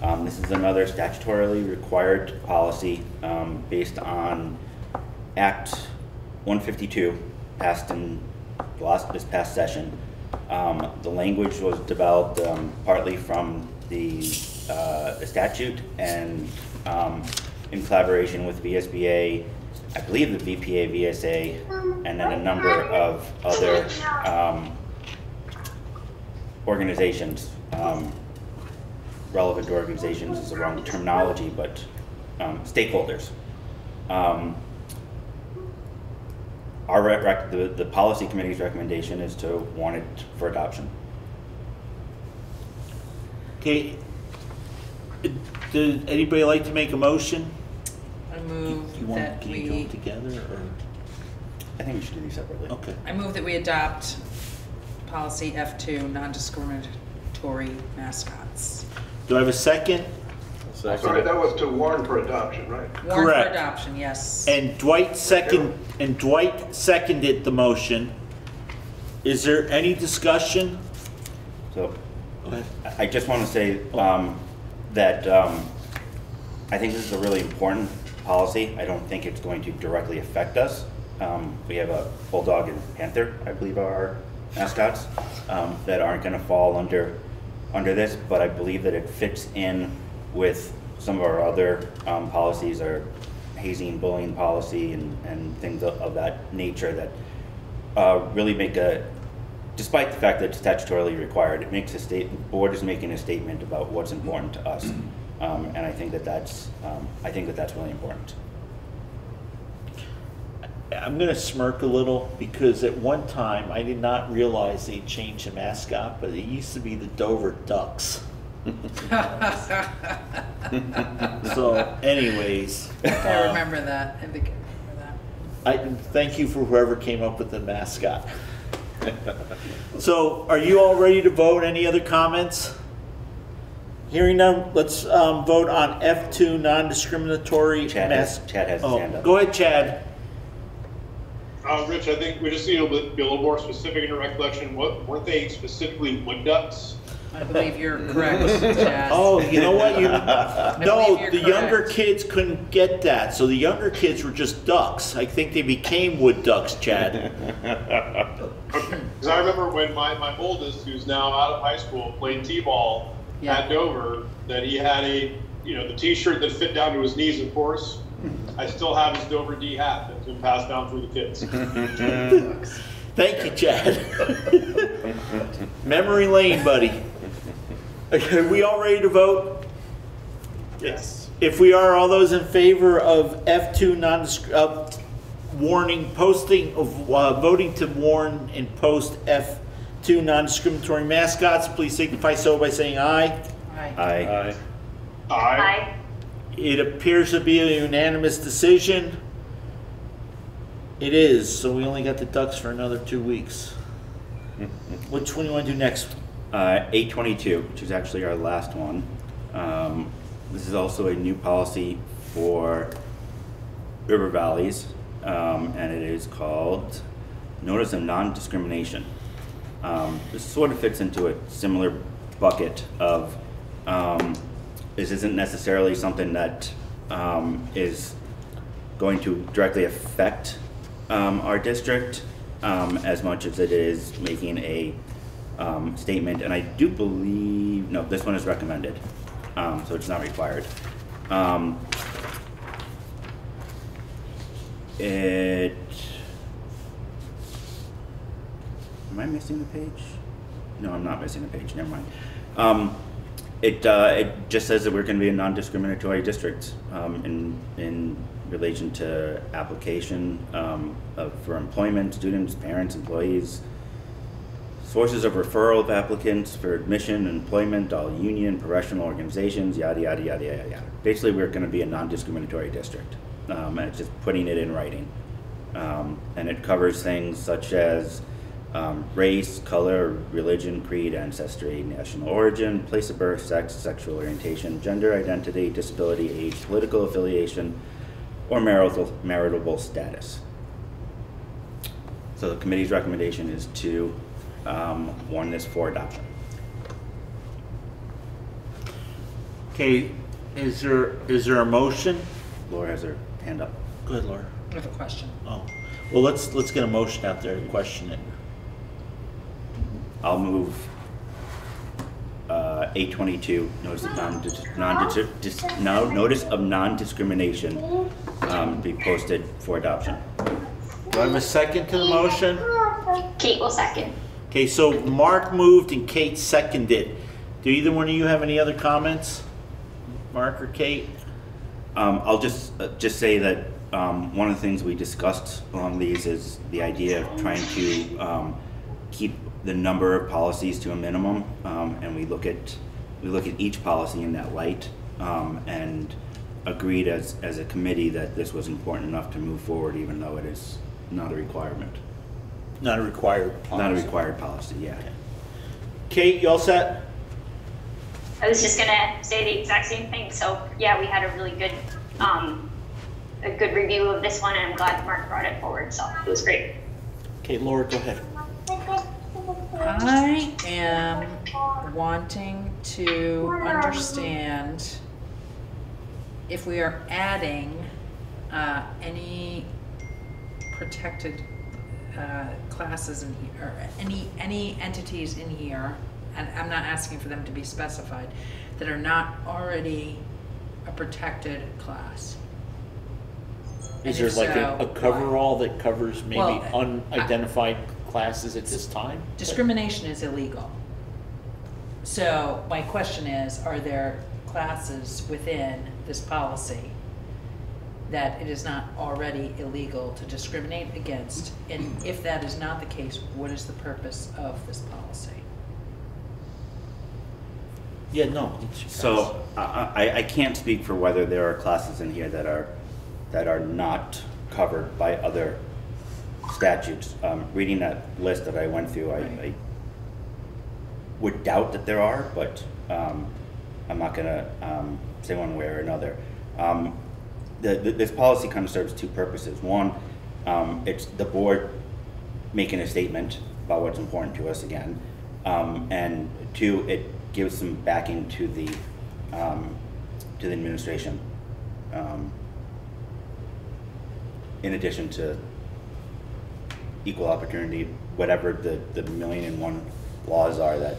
This is another statutorily required policy based on Act 152, passed in this past session. The language was developed partly from the statute and in collaboration with VSBA, I believe the VPA, VSA, and then a number of other organizations. Relevant organizations is the wrong terminology, but stakeholders. The policy committee's recommendation is to warn it for adoption. Okay. Does anybody like to make a motion? I move that Can you do them together, or? I think we should do these separately. Okay. I move that we adopt policy F2, non-discriminatory mascots. Do I have a second? Sorry, that was to warn for adoption, right? Warn for Correct. adoption, yes. And Dwight seconded the motion. Is there any discussion? So, Go ahead. I just want to say that I think this is a really important policy. I don't think it's going to directly affect us. We have a bulldog and panther, I believe, are our mascots that aren't going to fall under this, but I believe that it fits in with some of our other policies, our hazing, bullying policy, and things of that nature that really make despite the fact that it's statutorily required, it makes the board is making a statement about what's important to us, and I think that's really important. I'm going to smirk a little because at one time I did not realize they changed the mascot, but it used to be the Dover Ducks. So, anyways, I remember that. I think I remember that. I thank you for whoever came up with the mascot. So, are you all ready to vote? Any other comments? Hearing none, let's vote on F2 non-discriminatory. Chad has his hand up. Go ahead, Chad. Rich, I think we just need to be a little more specific in your recollection. Weren't they specifically wood ducks? I believe you're correct, Chad. Oh, you know what? No, believe the you're younger correct. kids couldn't get that, so the younger kids were just ducks. I think they became wood ducks, Chad. Because I remember when my oldest, who's now out of high school, played t-ball at Dover, that he had the t-shirt that fit down to his knees, of course. I still have his Dover D hat that's been passed down through the kids. Thank you, Chad. Memory lane, buddy. Are we all ready to vote? Yes. If we are, all those in favor of F2 voting to warn and post F2 non-discriminatory mascots, please signify so by saying aye. Aye. Aye. Aye. It appears to be a unanimous decision. It is, so we only got the ducks for another 2 weeks. Which one do you want to do next? 822, which is actually our last one. This is also a new policy for river valleys, and it is called Notice of Non-Discrimination. This sort of fits into a similar bucket of this isn't necessarily something that is going to directly affect our district as much as it is making a statement, and I do believe, no, this one is recommended, so it's not required. Am I missing the page? No, I'm not missing the page, never mind. It just says that we're going to be a non-discriminatory district in relation to application for employment, students, parents, employees, sources of referral of applicants for admission, employment, all union, professional organizations, yada, yada, yada, yada, yada. Basically, we're going to be a non-discriminatory district, and it's just putting it in writing. And it covers things such as race, color, religion, creed, ancestry, national origin, place of birth, sex, sexual orientation, gender identity, disability, age, political affiliation, or marital status. So the committee's recommendation is to warn this for adoption. Okay, is there a motion? Laura has her hand up. Go ahead, Laura. I have a question. Oh, well, let's get a motion out there and question it. I'll move 822, notice of non-discrimination be posted for adoption. Do I have a second to the motion? Kate will second. Okay, so Mark moved and Kate seconded. Do either one of you have any other comments? Mark or Kate? I'll just say that one of the things we discussed along these is the idea of trying to keep the number of policies to a minimum, and we look at each policy in that light, and agreed as a committee that this was important enough to move forward, even though it is not a requirement. Not a required policy. Not a required policy, yeah. Okay. Kate, you all set? I was just gonna say the exact same thing. So yeah, we had a really good, a good review of this one, and I'm glad Mark brought it forward. So it was great. Okay, Laura, go ahead. I am wanting to understand if we are adding any protected classes in here, or any entities in here, and I'm not asking for them to be specified, that are not already a protected class. Is there like a coverall that covers maybe unidentified classes at this time? Discrimination is illegal. So my question is, are there classes within this policy that it is not already illegal to discriminate against? And if that is not the case, what is the purpose of this policy? Yeah, no. So I can't speak for whether there are classes in here that are not covered by other statutes. Reading that list that I went through, I would doubt that there are, but I'm not gonna say one way or another. This policy kind of serves two purposes. One, it's the board making a statement about what's important to us again, and two, it gives some backing to the administration, in addition to equal opportunity, whatever the 1,000,001 laws are that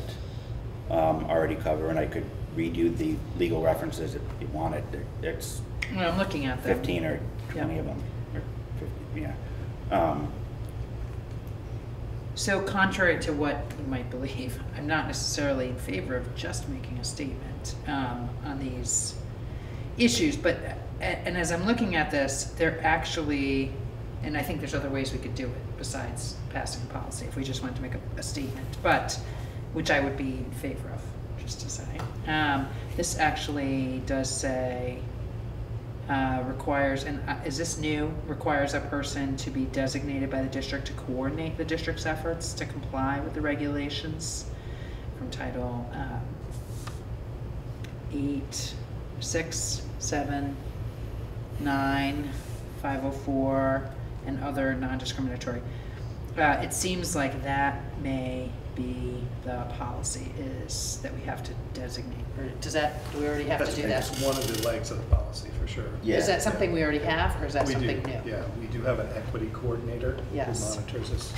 already cover, and I could read you the legal references if you wanted. It's Well, I'm looking at them. 15 or 20 of them, or 50, yeah. So contrary to what you might believe, I'm not necessarily in favor of just making a statement on these issues, but and as I'm looking at this, they're actually, and I think there's other ways we could do it besides passing a policy if we just wanted to make a statement, but which I would be in favor of, just to say. This actually does say requires, and is this new? Requires a person to be designated by the district to coordinate the district's efforts to comply with the regulations from Title 8, 6, 7, 9, 504, and other non-discriminatory. It seems like that may be the policy, is that we have to designate, or do we already have to do that? That's one of the legs of the policy, for sure. Yeah. Is that something we already have, or is that something new? Yeah, we do have an equity coordinator who Yes. monitors this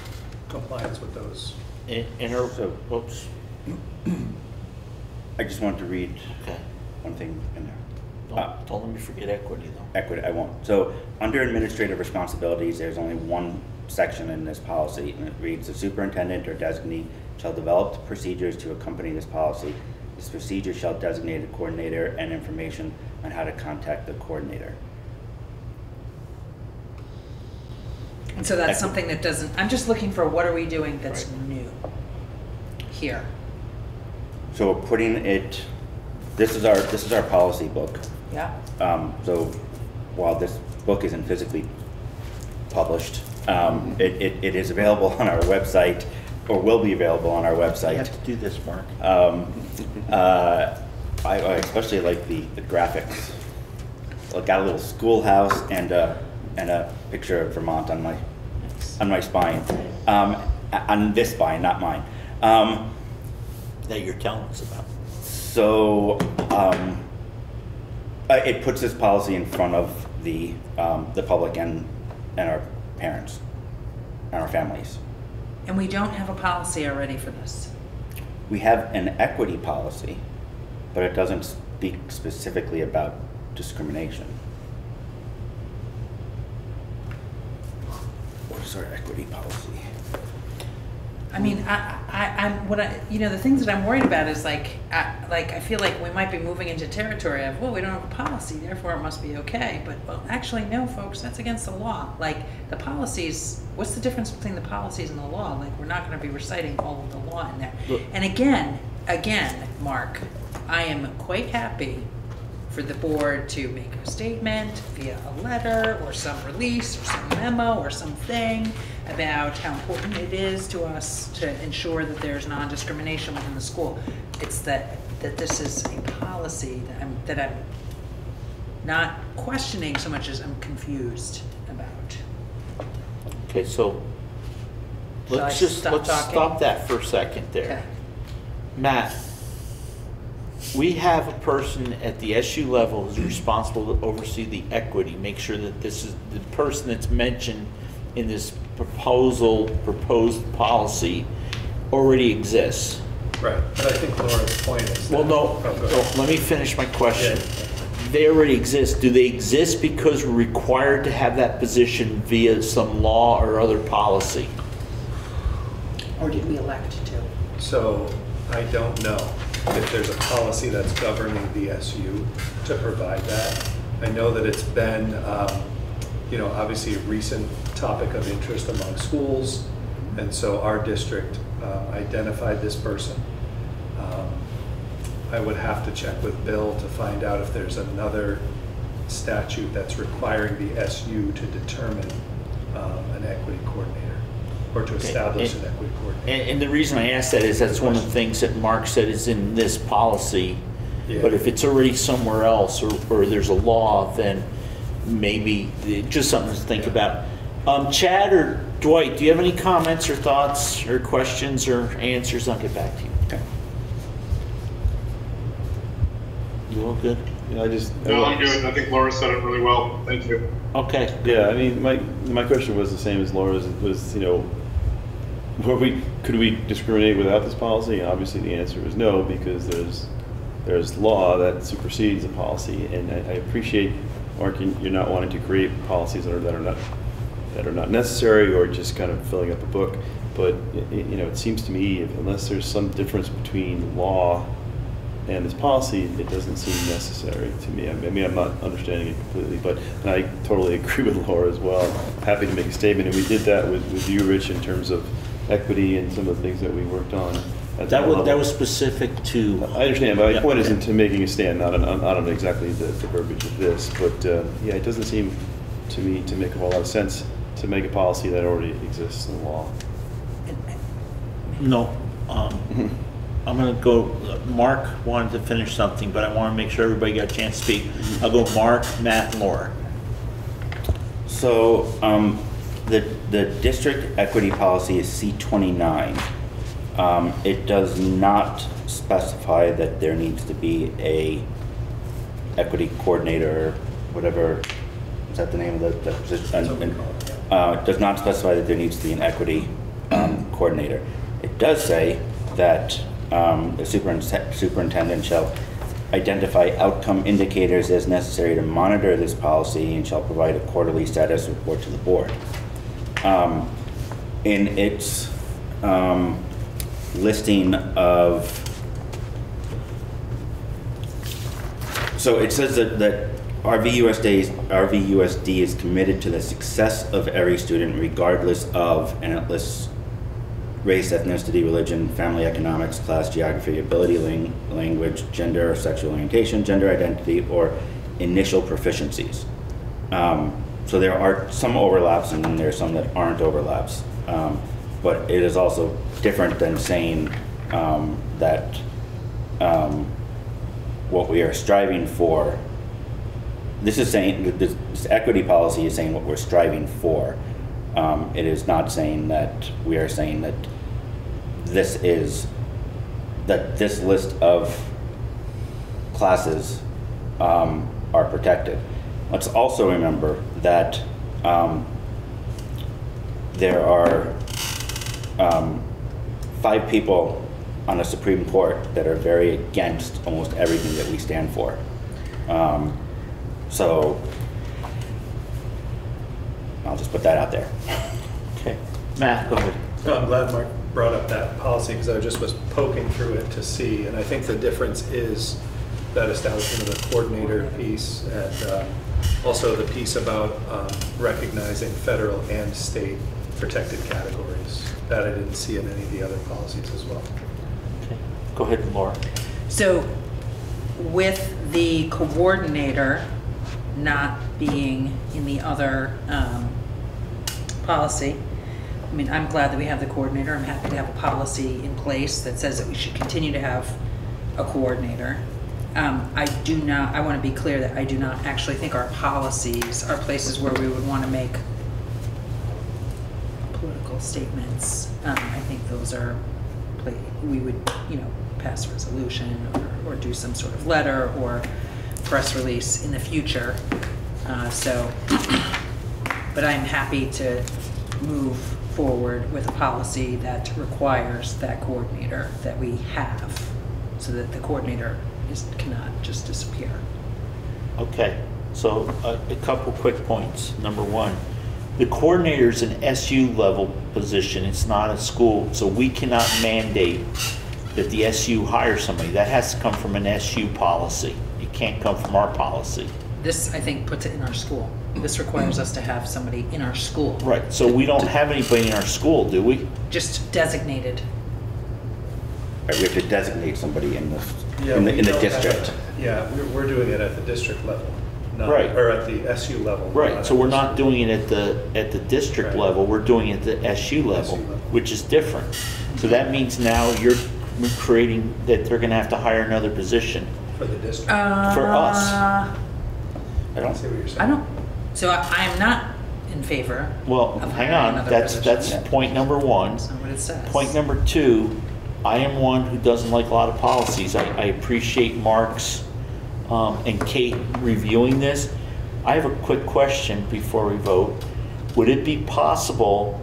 compliance with those. Oops. I just wanted to read Okay. one thing in there. Don't let me forget equity though. Equity, I won't. So under administrative responsibilities, there's only one section in this policy, and it reads, the superintendent or designee shall develop procedures to accompany this policy. This procedure shall designate a coordinator and information on how to contact the coordinator. And so that's something that doesn't, I'm just looking for what are we doing that's new here? So we're putting it, this is our policy book. Yeah. So while this book isn't physically published, it is available on our website, or will be available on our website. You have to do this, Mark. I especially like the graphics. It got a little schoolhouse and a picture of Vermont on my spine, on this spine, not mine. That you're telling us about. So It puts this policy in front of the public and our parents and our families. And we don't have a policy already for this. We have an equity policy, but it doesn't speak specifically about discrimination. What is our equity policy? I mean, the things that I'm worried about is I feel like we might be moving into territory of, well, we don't have a policy, therefore it must be okay. But, well, actually, no, folks, that's against the law. Like, the policies, what's the difference between the policies and the law? Like, we're not going to be reciting all of the law in there. Look. And again, Mark, I am quite happy for the board to make a statement via a letter or some release or some memo or something about how important it is to us to ensure that there's non-discrimination within the school. It's that this is a policy that I'm not questioning so much as I'm confused about. Okay, so let's stop that for a second there. Okay. Matt, we have a person at the SU level who's responsible to oversee the equity, make sure that this is the person that's mentioned in this proposed policy already exists. Right, but I think Laura's point is that, Well, no, let me finish my question. They already exist. Do they exist because we're required to have that position via some law or other policy? Or did we elect to? So I don't know if there's a policy that's governing the SU to provide that. I know that it's been, obviously a recent topic of interest among schools, and so our district identified this person. I would have to check with Bill to find out if there's another statute that's requiring the SU to determine an equity coordinator or to establish an equity coordinator. And the reason I ask that is that's one of the things that Mark said is in this policy. Yeah. But if it's already somewhere else or there's a law, then maybe just something to think about. Chad or Dwight, do you have any comments or thoughts or questions or answers? I'll get back to you. Okay. You all good? Yeah, No, I'm good. I think Laura said it really well. Thank you. Okay. Yeah, I mean, my question was the same as Laura's. Was could we discriminate without this policy? And obviously, the answer is no, because there's law that supersedes the policy. And I appreciate, Mark, you're not wanting to create policies that are not necessary or just kind of filling up a book. But it seems to me, unless there's some difference between law and this policy, it doesn't seem necessary to me. I mean, I'm not understanding it completely, but I totally agree with Laura as well. Happy to make a statement, and we did that with you, Rich, in terms of equity and some of the things that we worked on. That was specific to. I understand, but my point isn't to making a stand, not on exactly the verbiage of this, but yeah, it doesn't seem to me to make a whole lot of sense to make a policy that already exists in the law. No. I'm going to go, Mark wanted to finish something, but I want to make sure everybody got a chance to speak. I'll go Mark, Matt, and Laura. So the district equity policy is C29. It does not specify that there needs to be a equity coordinator, whatever, is that the name of the position? It does not specify that there needs to be an equity coordinator. It does say that the superintendent shall identify outcome indicators as necessary to monitor this policy and shall provide a quarterly status report to the board. In its listing of, so it says that RVUSD is committed to the success of every student regardless of, and it lists race, ethnicity, religion, family economics, class, geography, ability, language, gender or sexual orientation, gender identity, or initial proficiencies. So there are some overlaps and then there are some that aren't overlaps. But it is also different than saying that what we are striving for, this is saying, this equity policy is saying what we're striving for. It is not saying that we are saying that this list of classes are protected. Let's also remember that there are 5 people on the Supreme Court that are very against almost everything that we stand for. So I'll just put that out there. Okay. Matt, go ahead. No, I'm glad Mark brought up that policy because I just was poking through it to see, and I think the difference is that establishment of the coordinator piece and also the piece about recognizing federal and state protected categories. That I didn't see in any of the other policies as well. Okay. Go ahead, Laura. So with the coordinator not being in the other policy, I mean, I'm glad that we have the coordinator. I'm happy to have a policy in place that says that we should continue to have a coordinator. I want to be clear that I do not actually think our policies are places where we would want to make political statements. I think those are, we would, pass a resolution or do some sort of letter or press release in the future. But I'm happy to move forward with a policy that requires that coordinator that we have so that the coordinator cannot just disappear. Okay, so a couple quick points. Number one, the coordinator is an SU level position. It's not a school, so we cannot mandate that the SU hire somebody. That has to come from an SU policy. It can't come from our policy. This, I think, puts it in our school. This requires us to have somebody in our school. Right, so we don't have anybody in our school, do we? Just designated. Right, we have to designate somebody in the Yeah, in the we don't district. We're doing it at the district level, not, Right. or at the SU level. Right, so we're not doing it at the district Right. level, we're doing it at the SU level, which is different. So that means now you're creating that they're gonna have to hire another position For the district. for us. I don't see what you're saying. I don't. So I am not in favor. Well, of hang hiring on, another that's position. point number one. That's not what it says. Point number two, I am one who doesn't like a lot of policies. I appreciate Mark's and Kate reviewing this. I have a quick question before we vote. Would it be possible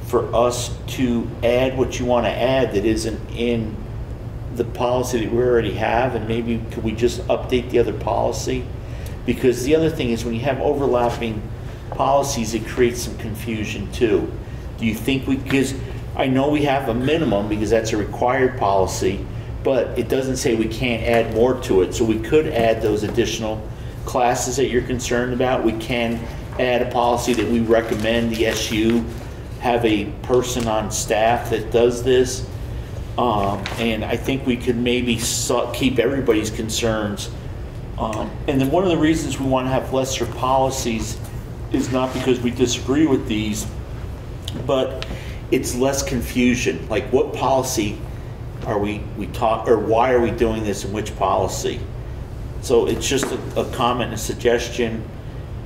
for us to add what you want to add that isn't in the policy that we already have, and maybe could we just update the other policy? Because the other thing is when you have overlapping policies, it creates some confusion too. Do you think because I know we have a minimum because that's a required policy, but it doesn't say we can't add more to it. So we could add those additional classes that you're concerned about. We can add a policy that we recommend the SU have a person on staff that does this. And I think we could maybe keep everybody's concerns. And then one of the reasons we want to have lesser policies is not because we disagree with these, but it's less confusion. Like what policy are we or why are we doing this in which policy? So it's just a comment, a suggestion,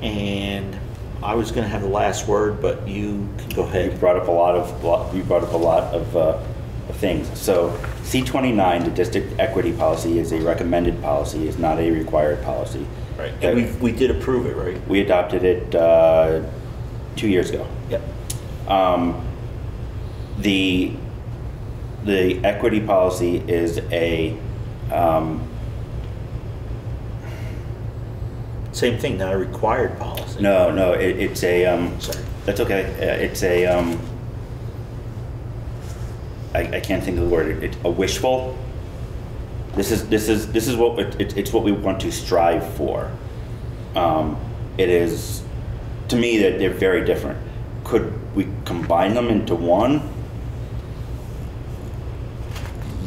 and I was going to have the last word, but you can go ahead. You brought up a lot of things. So C29, the district equity policy, is a recommended policy, is not a required policy. Right. And we did approve it, right? We adopted it 2 years ago. Yep. The equity policy is a Same thing, not a required policy. no. It's a Sorry. That's okay. It's a I can't think of the word. It's a wishful. This is what it's what we want to strive for. It is, to me, that they're very different. Could we combine them into one?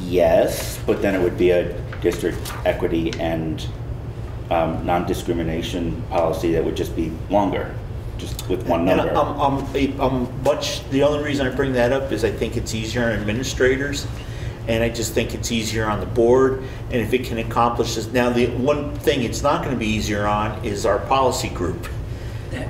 Yes, but then it would be a district equity and non-discrimination policy that would just be longer, just with one number. The only reason I bring that up is I think it's easier on administrators, and I just think it's easier on the board, and if it can accomplish this. Now, the one thing it's not going to be easier on is our policy group.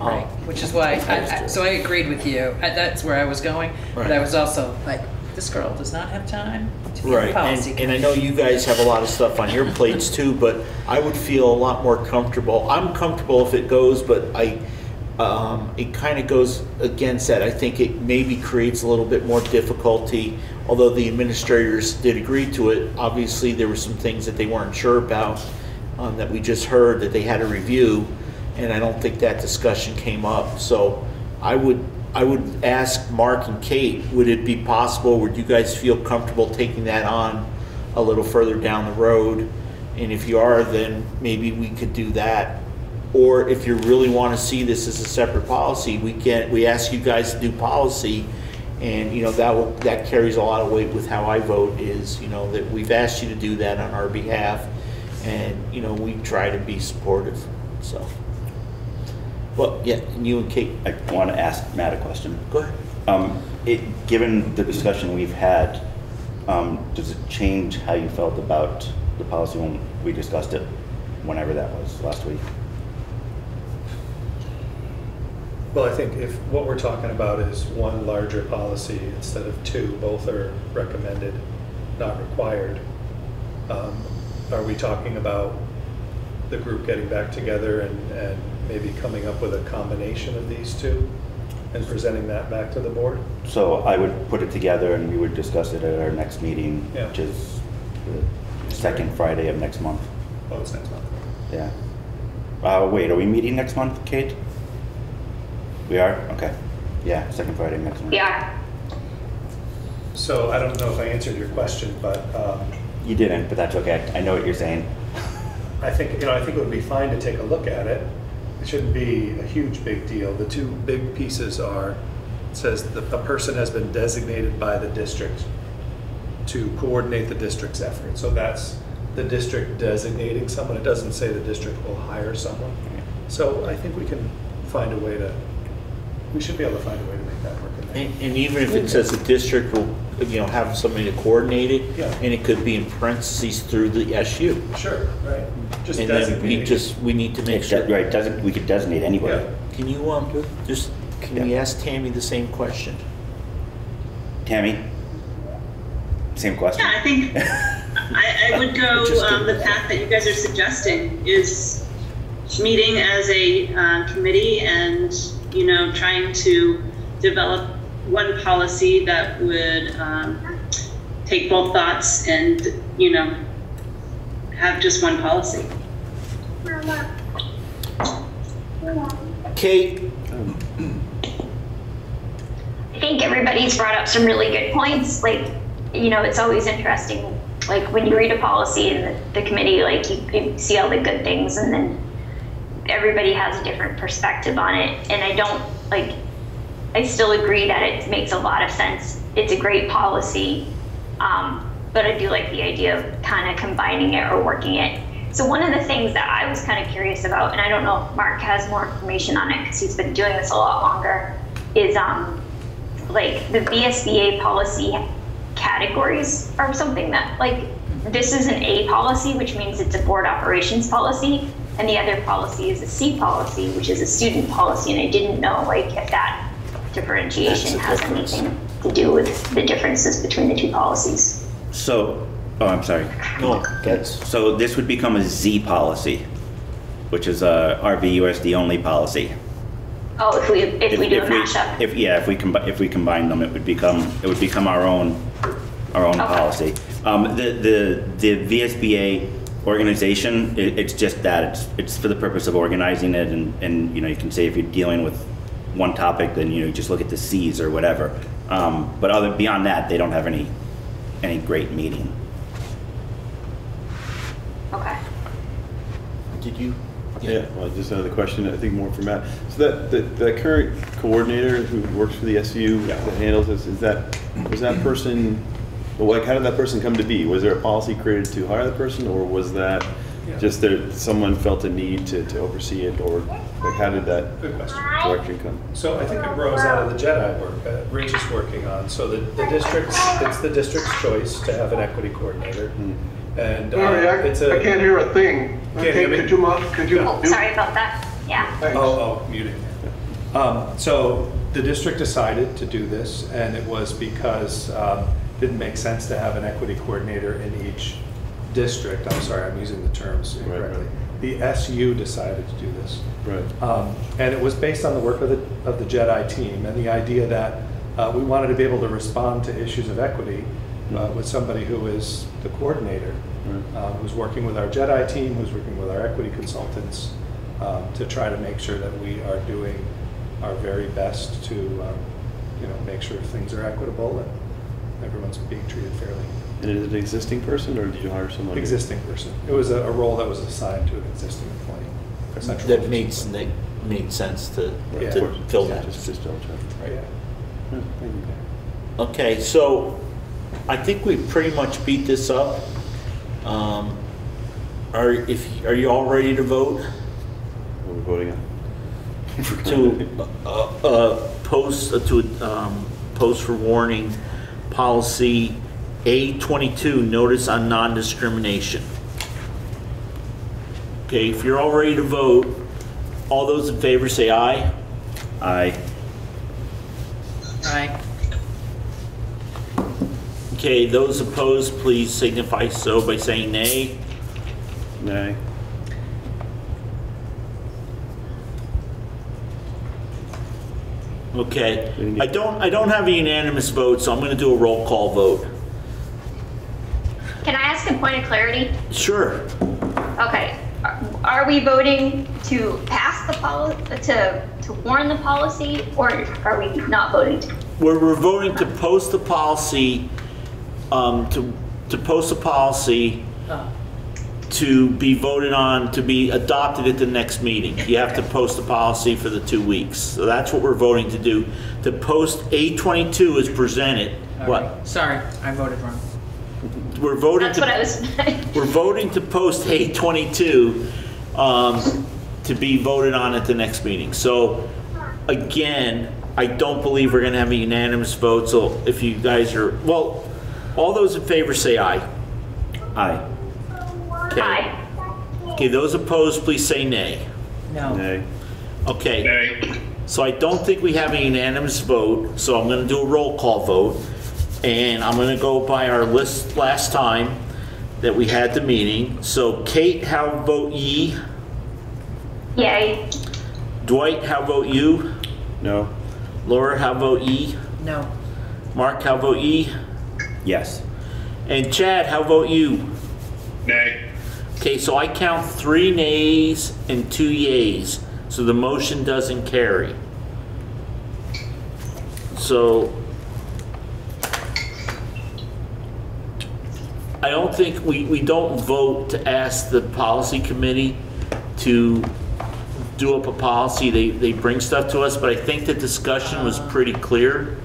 Right, which is why, so I agreed with you. That's where I was going, but I was also like, this girl does not have time to be on Right, the policy and I know you guys have a lot of stuff on your plates too, but I would feel a lot more comfortable. I'm comfortable if it goes, but it kind of goes against that. I think it maybe creates a little bit more difficulty, although the administrators did agree to it. Obviously, there were some things that they weren't sure about that we just heard that they had to review, and I don't think that discussion came up. So I would ask Mark and Kate, would it be possible, would you guys feel comfortable taking that on a little further down the road? And if you are, then maybe we could do that. Or if you really want to see this as a separate policy, we ask you guys to do policy, and that carries a lot of weight with how I vote, is that we've asked you to do that on our behalf, and we try to be supportive. So, well, yeah, and you and Kate. I want to ask Matt a question. Go ahead. Given the discussion we've had, does it change how you felt about the policy when we discussed it, whenever that was, last week? Well, I think if what we're talking about is one larger policy instead of two, both are recommended, not required, are we talking about the group getting back together and maybe coming up with a combination of these two and presenting that back to the board? So I would put it together and we would discuss it at our next meeting, which is the second Friday of next month. Oh, it's next month. Yeah. Wait, are we meeting next month, Kate? We are? Okay. Yeah, second Friday next month. Yeah. So I don't know if I answered your question, but you didn't, but that's okay. I know what you're saying. I think it would be fine to take a look at it. It shouldn't be a huge big deal. The two big pieces are, it says that a person has been designated by the district to coordinate the district's effort. So that's the district designating someone. It doesn't say the district will hire someone. So I think we can find a way to, we should be able to find a way to make that work. And even if it says the district will, have somebody to coordinate it, and it could be in parentheses through the SU. Sure, right. Just and then we need to make sure. Right, we could designate anybody. Yeah. Can you we ask Tammy the same question? Tammy, same question. Yeah, I think I would go the path that you guys are suggesting, is meeting as a committee and trying to develop one policy that would take both thoughts and have just one policy. Kate? I think everybody's brought up some really good points. Like, it's always interesting, like when you read a policy in the committee, like you see all the good things, and then everybody has a different perspective on it. And I still agree that it makes a lot of sense. It's a great policy, but I do like the idea of kind of combining it or working it. So one of the things that I was kind of curious about, and I don't know if Mark has more information on it because he's been doing this a lot longer, is like the VSBA policy categories are something that, like, this is an A policy, which means it's a board operations policy, and the other policy is a C policy, which is a student policy, and I didn't know if that differentiation has anything to do with the differences between the two policies. So, I'm sorry. No, so this would become a Z policy, which is a RVUSD only policy. Oh, if we do a mashup. If we combine them, it would become our own policy. The VSBA organization, it's just that it's for the purpose of organizing it, and you can say if you're dealing with one topic, then you just look at the C's or whatever. But beyond that, they don't have any great meaning. Okay. Did you? Yeah. Well, just another question. I think more for Matt. So that current coordinator who works for the SU that handles this, was that person? Well, how did that person come to be? Was there a policy created to hire the person, or was that just that someone felt a need to oversee it, or how did that direction come? So I think it grows out of the JEDI work that Rich is working on. So it's the district's choice to have an equity coordinator. And I can't hear a thing. Could you Sorry about that. Yeah. Thanks. Muting. So the district decided to do this, and it was because didn't make sense to have an equity coordinator in each district. I'm sorry, I'm using the terms incorrectly. Right. The SU decided to do this. Right. And it was based on the work of the JEDI team and the idea that we wanted to be able to respond to issues of equity with somebody who is the coordinator, who's working with our JEDI team, who's working with our equity consultants to try to make sure that we are doing our very best to make sure things are equitable and everyone's being treated fairly. And is it an existing person, or did you hire someone? Existing person. It was a role that was assigned to an existing employee. That made sense to fill that. Just double check. Right. Yeah. Thank you. Okay, so I think we pretty much beat this up. Are you all ready to vote? What are we voting on? To post for warning policy A22, notice on non-discrimination. Okay, if you're all ready to vote, all those in favor say aye. Aye. Aye. Okay, those opposed, please signify so by saying nay. Nay. Okay, I don't have a unanimous vote, so I'm going to do a roll call vote. Can I ask a point of clarity? Sure. Okay, are we voting to pass the policy, to warn the policy, or are we not voting to? We're voting to post the policy, to post a policy to be voted on, to be adopted at the next meeting. You have to post a policy for the 2 weeks. So that's what we're voting to do. To post A22 as presented. All What? right. Sorry, I voted wrong. We're voting That's what I was. we're voting to post A22 to be voted on at the next meeting. So again, I don't believe we're gonna have a unanimous vote. So if you guys are, well, all those in favor say aye. Aye. Okay. Aye. Okay, those opposed, please say nay. No. Nay. Okay. Nay. So I don't think we have a unanimous vote, so I'm gonna do a roll call vote. And I'm gonna go by our list last time that we had the meeting. So Kate, how vote ye? Yay. Dwight, how vote you? No. Laura, how vote ye? No. Mark, how vote ye? Yes. And Chad, how vote you? Nay. Okay, so I count 3 nays and 2 yays, so the motion doesn't carry. So I don't think we don't vote to ask the policy committee to do up a policy. They bring stuff to us, but I think the discussion was pretty clear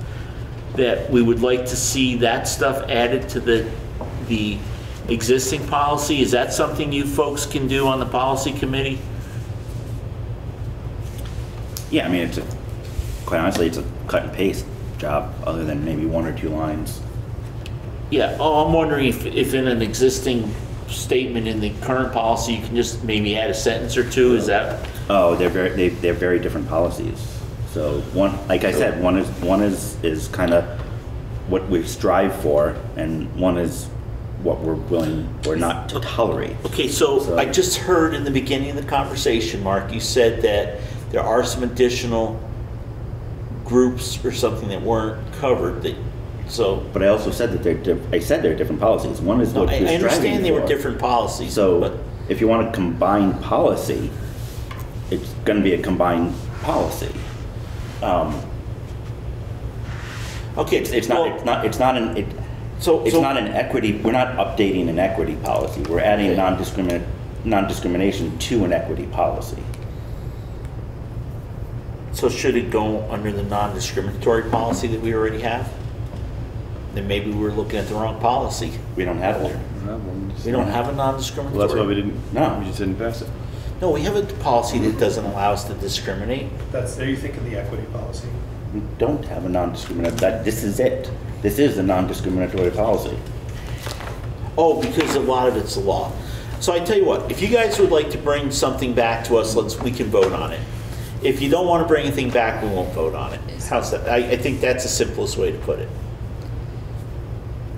that we would like to see that stuff added to the existing policy. Is that something you folks can do on the policy committee? Yeah, I mean, quite honestly, it's a cut and paste job, other than maybe 1 or 2 lines. Yeah, I'm wondering if in an existing statement in the current policy, you can just maybe add a sentence or 2, is that? Oh, they're very different policies. So one, like I said, one is kind of what we strive for, and one is what we're willing or not to tolerate. Okay, so I just heard in the beginning of the conversation, Mark, you said that there are some additional groups or something that weren't covered. But I also said that they're different policies. One is what we're striving for. I understand they were different policies. So but if you want a combined policy, it's going to be a combined policy. okay, It's not an equity. We're not updating an equity policy. We're adding non-discrimination to an equity policy. So should it go under the non-discriminatory policy that we already have? Then maybe we're looking at the wrong policy. We don't have it. We don't have a non-discriminatory. Well, that's why we didn't. No. We just didn't pass it. No, we have a policy that doesn't allow us to discriminate. Are you thinking the equity policy? We don't have a non-discriminatory. This is it. This is a non-discriminatory policy. Oh, because a lot of it's the law. So I tell you what, if you guys would like to bring something back to us, we can vote on it. If you don't want to bring anything back, we won't vote on it. How's that? I think that's the simplest way to put it.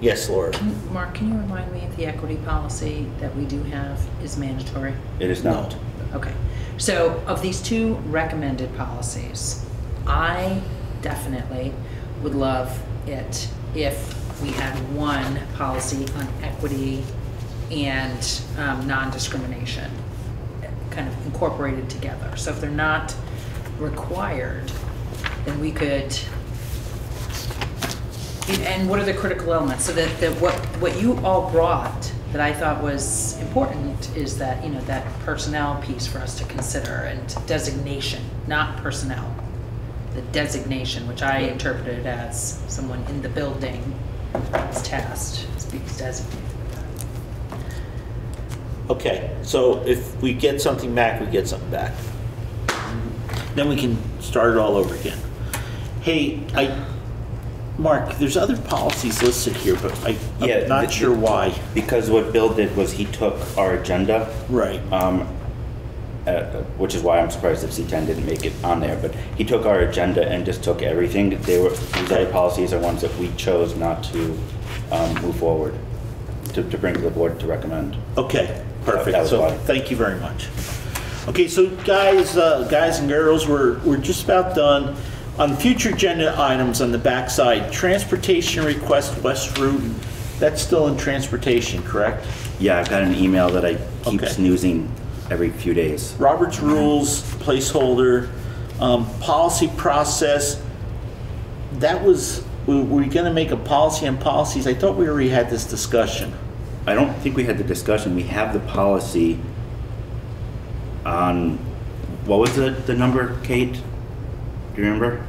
Yes, Laura. Mark, can you remind me if the equity policy that we do have is mandatory? It is not. Okay. So of these two recommended policies, I definitely would love it if we had one policy on equity and non-discrimination kind of incorporated together. So if they're not required, then we could, and what are the critical elements? So that what you all brought that I thought was important is that, you know, that personnel piece for us to consider, and designation, not personnel. The designation, which I interpreted as someone in the building is tasked, speaks designated with that. Okay, so if we get something back, we get something back. Then we can start it all over again. Hey, Mark, there's other policies listed here, but I'm not sure why. Because what Bill did was he took our agenda. Right. Which is why I'm surprised that C10 didn't make it on there, but he took our agenda and just took everything. These other policies are ones that we chose not to move forward, to bring to the board to recommend. Okay, perfect. That was so why. Thank you very much. Okay, so guys and girls, we're just about done. On future agenda items on the backside, transportation request West Route, that's still in transportation, correct? Yeah, I've got an email that I keep Okay. snoozing every few days. Robert's Rules, placeholder, policy process. That was, were we gonna make a policy on policies? I thought we already had this discussion. I don't think we had the discussion. We have the policy on, what was the number, Kate? Do you remember?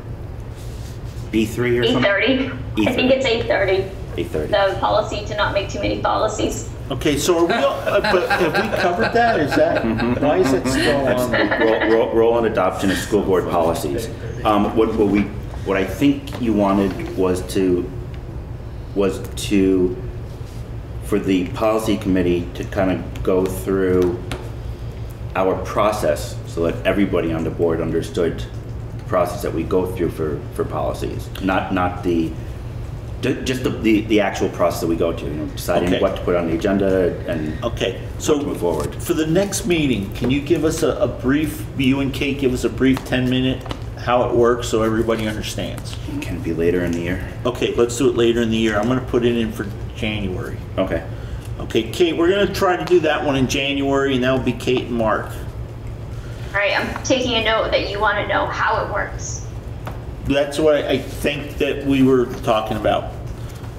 B3 or something? 8:30. I think it's 8:30. 8:30. The policy to not make too many policies. Okay, so are we, but have we covered that? Is that, why is that still on? Roll on adoption of school board policies. What I think you wanted was to, for the policy committee to kind of go through our process so that everybody on the board understood the process that we go through for policies, not just the actual process that we go to, you know, deciding what to put on the agenda and so move forward. For the next meeting, can you give us a brief, you and Kate give us a brief 10-minute how it works so everybody understands? Can it be later in the year? Okay, let's do it later in the year. I'm gonna put it in for January. Okay. Okay, Kate, we're gonna try to do that one in January, and that will be Kate and Mark. All right, I'm taking a note that you want to know how it works. That's what I think that we were talking about.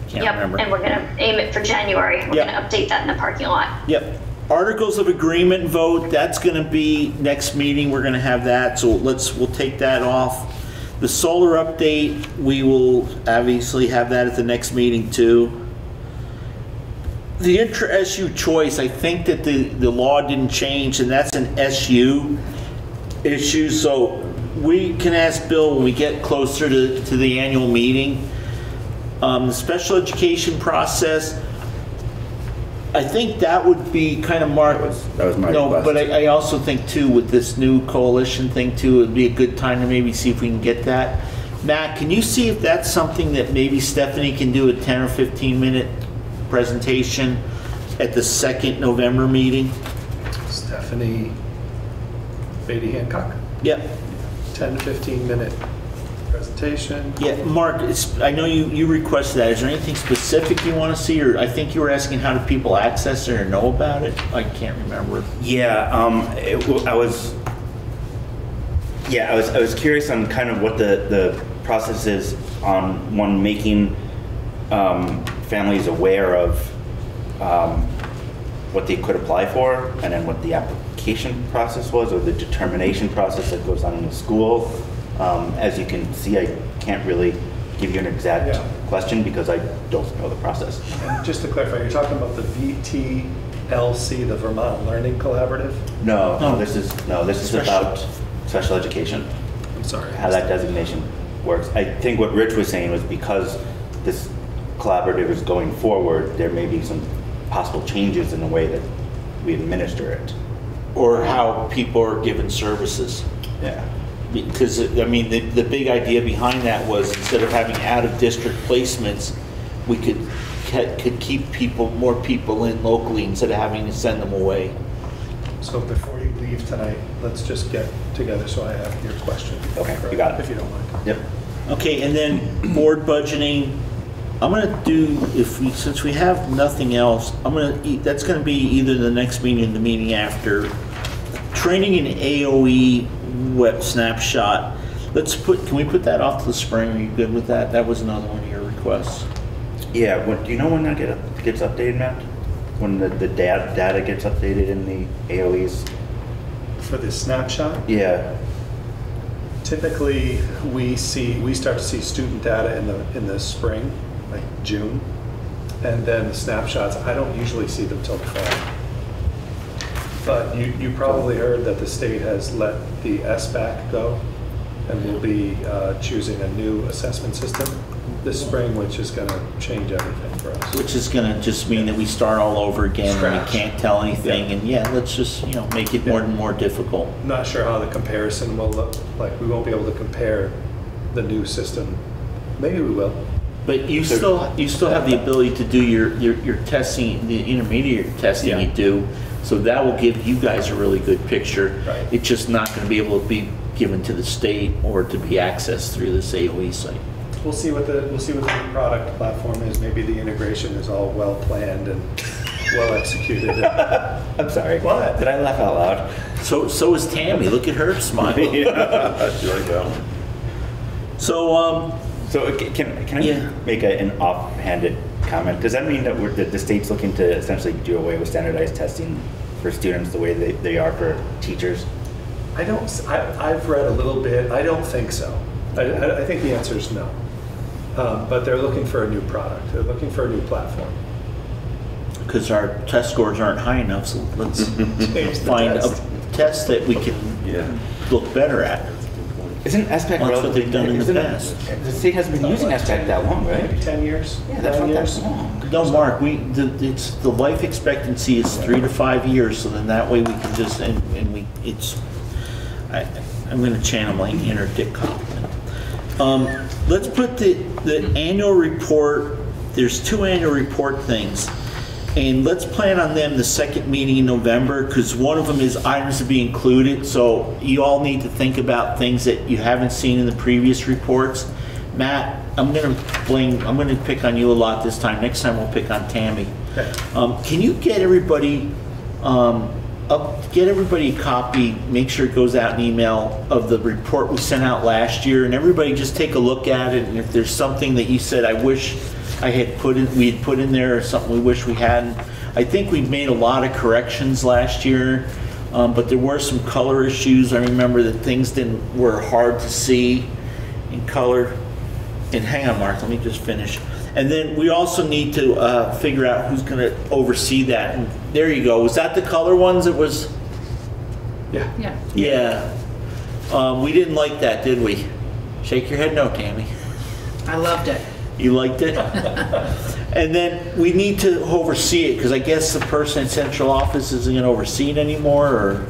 Can't remember. And we're going to aim it for January. We're going to update that in the parking lot. Yep. Articles of agreement vote, that's going to be next meeting. We're going to have that, so we'll take that off. The solar update, we will obviously have that at the next meeting too. The intra-SU choice, I think that the law didn't change, and that's an SU issue, so we can ask Bill when we get closer to the annual meeting. The special education process, I think that would be kind of Mark. That was my request. But I also think too, with this new coalition thing too, it'd be a good time to maybe see if we can get that. Matt, can you see if that's something that maybe Stephanie can do a 10 or 15 minute presentation at the second November meeting? Stephanie Beatty Hancock? Yep. 10 to 15 minute presentation. Yeah, Mark, I know you requested that. Is there anything specific you want to see, or I think you were asking how do people access it or know about it? I can't remember. Yeah, I was curious on kind of what the process is on one making families aware of what they could apply for, and then what the application process was, or the determination process that goes on in the school. As you can see, I can't really give you an exact question because I don't know the process. And just to clarify, you're talking about the VTLC, the Vermont Learning Collaborative? No, this is about special education. I'm sorry. How that designation works. I think what Rich was saying was because this collaborative is going forward, there may be some possible changes in the way that we administer it. Or how people are given services. Yeah. Because, I mean, the big idea behind that was instead of having out-of-district placements, we could could keep more people in locally instead of having to send them away. So before you leave tonight, let's just get together so I have your question. Okay, you got it. If you don't mind. Yep. Okay, and then board budgeting. I'm gonna do, since we have nothing else, that's gonna be either the next meeting or the meeting after. Training in AOE web snapshot. Can we put that off to the spring? Are you good with that? That was another one of your requests. Yeah, do you know when that gets updated, Matt? When the data gets updated in the AOEs? For the snapshot? Yeah. Typically, we start to see student data in the spring, like June, and then the snapshots, I don't usually see them till fall. But you probably heard that the state has let the SBAC go, and we'll be choosing a new assessment system this spring, which is going to change everything for us. Which is going to just mean that we start all over again and we can't tell anything. Yeah. And let's just make it more and more difficult. Not sure how the comparison will look like. We won't be able to compare the new system. Maybe we will. But you still have the ability to do your testing, the intermediate testing you do. So that will give you guys a really good picture. Right. It's just not going to be able to be given to the state or to be accessed through this AOE site. We'll see what the new product platform is. Maybe the integration is all well planned and well executed. I'm sorry. What? Did I laugh out loud? So is Tammy. Look at her smile. Yeah. She like that one. So can I make an offhanded comment? Does that mean that the state's looking to essentially do away with standardized testing for students the way they are for teachers? I've read a little bit. I don't think so. I think the answer is no. But they're looking for a new product. They're looking for a new platform. Because our test scores aren't high enough, so let's find a test that we can look better at. Isn't SPAC That's what they've done in the past. The state hasn't been using SPAC that long, right? Maybe 10 years. Yeah, that's not that long. No, Mark, the life expectancy is 3 to 5 years, so then that way we can just, I'm going to channel my inner Dick Kaufman. Let's put the annual report, there's 2 annual report things, and let's plan on them the second meeting in November, because one of them is items to be included, so you all need to think about things that you haven't seen in the previous reports. Matt, I'm going to pick on you a lot this time. Next time we'll pick on Tammy. Okay. Can you get everybody a copy, make sure it goes out in email of the report we sent out last year, and everybody just take a look at it, and if there's something that you said I wish we had put in there, or something we wish we hadn't. I think we've made a lot of corrections last year, but there were some color issues. I remember that things were hard to see in color. And hang on, Mark, let me just finish. And then we also need to figure out who's going to oversee that. And there you go. Was that the color ones? It was. Yeah. Yeah. We didn't like that, did we? Shake your head no, Tammy. I loved it. You liked it? And then we need to oversee it, because I guess the person in central office isn't going to oversee it anymore, or?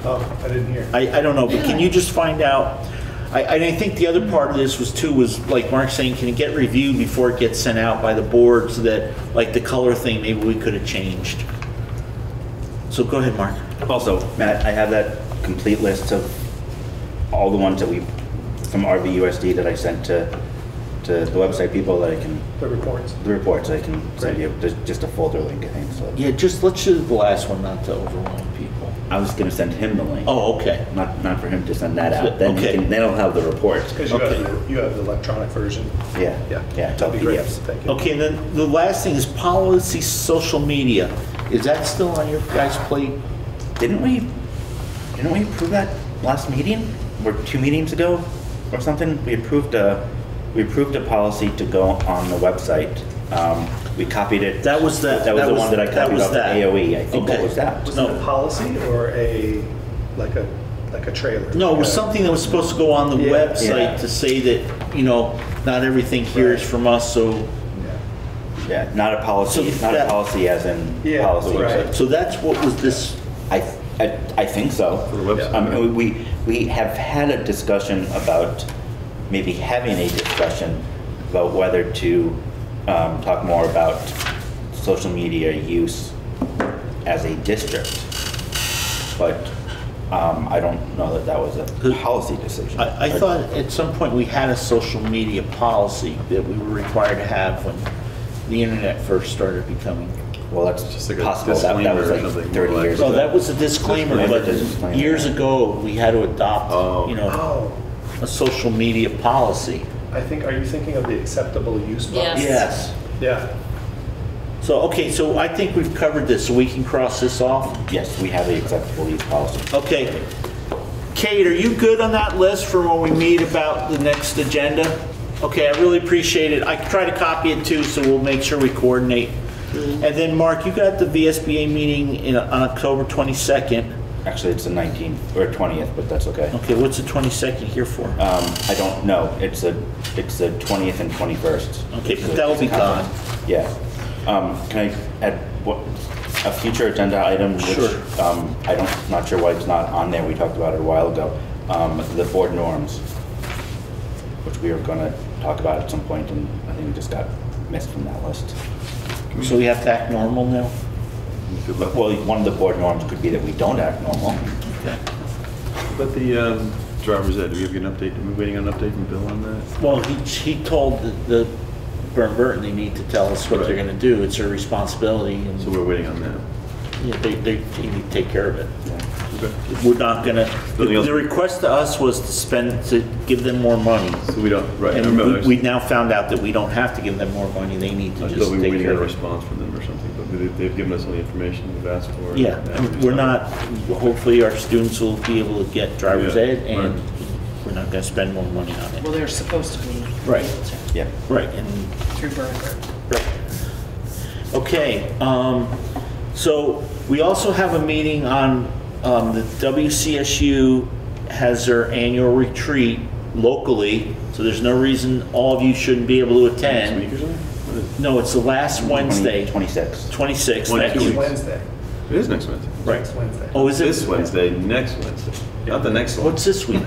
Oh, I didn't hear. I don't know, but can you just find out? I think the other part of this was like Mark saying, can it get reviewed before it gets sent out by the board, so that, like the color thing, maybe we could have changed. So go ahead, Mark. Also, Matt, I have that complete list of all the ones that from RVUSD that I sent to the website people that I can. The reports. The reports I can send you. There's just a folder link, I think. So. Yeah, let's do the last one, not to overwhelm people. I was going to send him the link. Oh, okay. Not for him to send that out. Then okay. Then he'll have the reports. Because you have the electronic version. Yeah. It's all That'd be great. PDFs. Thank you. Okay, and then the last thing is policy social media. Is that still on your guys' plate? Didn't we approve that last meeting, or 2 meetings ago, or something? We approved a policy to go on the website. We copied it. That was the one that I copied off the AOE. I think. Okay. What was that? Was it a policy or like a trailer? No, it was something that was supposed to go on the website to say that, not everything here is from us, so. Yeah, not a policy. So not a policy as in policy. Right. So that's what was this. I think so. For the website. I mean, we have had a discussion about maybe having a discussion about whether to talk more about social media use as a district, but I don't know that that was a policy decision. I thought at some point we had a social media policy that we were required to have when the internet first started becoming. Well, that's Just like a possible. That was disclaimer or like something, 30 more years Well, ago. that was a disclaimer, but Disclaimer. years ago, we had to adopt, you know, Oh, a social media policy. I think, are you thinking of the acceptable use policy? Yes. Yes. Yeah. So, okay, so I think we've covered this, so we can cross this off. Yes, we have the acceptable use policy. Okay. Kate, are you good on that list for when we meet about the next agenda? Okay, I really appreciate it. I can try to copy it too, so we'll make sure we coordinate. And then, Mark, you got the VSBA meeting on October 22nd. Actually, it's the 19th or 20th, but that's okay. Okay, what's the 22nd here for? I don't know. It's the 20th and 21st. Okay, So but that'll it's be a conference. gone. Yeah. Can I add a future agenda item? Which, Sure. I'm not sure why it's not on there. We talked about it a while ago. The board norms, which we were going to talk about at some point, and I think we just got missed from that list. So we have to act normal now? Well, one of the board norms could be that we don't act normal. Okay. But the driver's ed, do we have an update? Are we waiting on an update from Bill on that? Well, he told the Burton they need to tell us what they're Right. gonna do. It's their responsibility, and So we're waiting on that. yeah, they need to take care of it. Okay. We're not gonna, Nothing else? the request to us was to give them more money. So we don't, right, I And remember. we now found out that we don't have to give them more money, they need to I just thought we were take waiting care on a of it. response from them or something, but they've given us all the information we've asked for. Yeah, we're not, hopefully our students will be able to get driver's Yeah, ed, and right. we're not gonna spend more money on Well, it. they're supposed to be. Right. able to, Yeah. Right, and Through Burger. right. Okay, so we also have a meeting on, the WCSU has their annual retreat locally, so there's no reason all of you shouldn't be able to Next attend. week or something? What is No, it's the last Wednesday, 26th. 26th. 22 Next weeks. Wednesday. It is next Wednesday. Right. Next Wednesday. Oh, is it? This Wednesday, next Wednesday, not the next one. What's this week?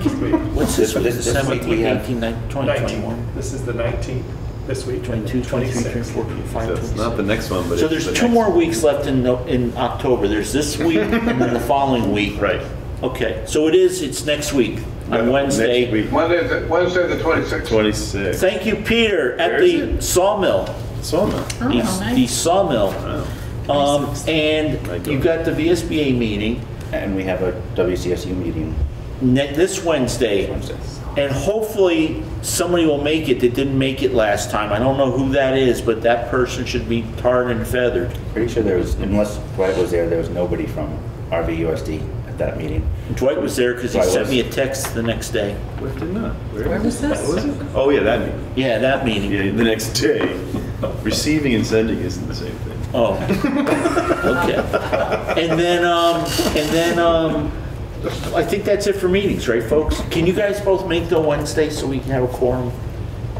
What's this week? This week we 17, have 18, 19, 20, 21, 19th. This is the 19th this week. and the 22, 23, 26th. 24, 25, So it's not the 26. next one, but So it's there's the 2 next more one. weeks left in October. There's this week and then the following week. Right. Okay, so it's next week Yeah, on Wednesday. Next week, Wednesday the 26th. 26. Thank you, Peter, at Where is the sawmill. Sawmill. Oh, The nice. sawmill. Wow. And Right. you've got the VSBA meeting And we have a WCSU meeting this Wednesday. Wednesday. And hopefully somebody will make it that didn't make it last time. I don't know who that is, but that person should be tarred and feathered. Pretty sure there was, unless Dwight was there was nobody from RVUSD at that meeting. Dwight was there because he Dwight sent was. me a text the next day. What did not? Where was this? What was it? Oh, yeah, that meeting. Yeah, that meeting. Yeah, the next day. Receiving and sending isn't the same thing. Oh, okay. And then, I think that's it for meetings, right, folks? Can you guys both make the Wednesday so we can have a quorum?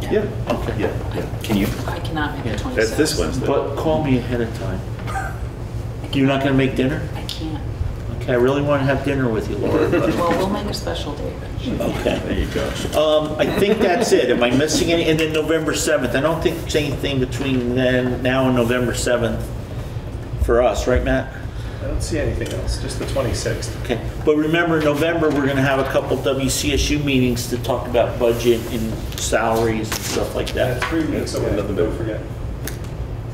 Yeah. Okay. Yeah. Can you? I cannot make the 26th. That's this Wednesday. But call me ahead of time. You're not gonna make dinner? I can't. Okay, I really want to have dinner with you, Laura, but, Well, we'll make a special day. okay. There you go. I think that's it. Am I missing any? And then November 7th. I don't think there's anything between now and November 7th for us, right, Matt? I don't see anything else, just the 26th. Okay. But remember, in November, we're going to have a couple WCSU meetings to talk about budget and salaries and stuff like Yeah, that. 3 weeks away, nothing don't big. forget.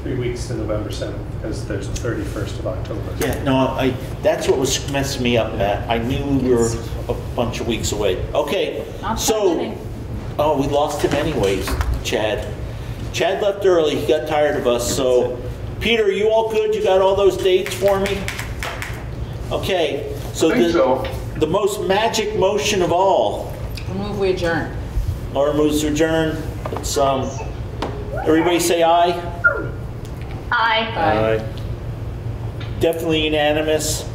3 weeks to November 7th, because there's the 31st of October. Yeah, no, that's what was messing me up, Matt. I knew we were a bunch of weeks away. Okay, Not so, happening. oh, we lost him anyways, Chad. Chad left early, he got tired of us, so, Peter, are you all good? You got all those dates for me? Okay, so I think so. the most magic motion of all, We'll move, we adjourn. Laura moves to adjourn. It's, everybody say aye. Aye. Definitely unanimous.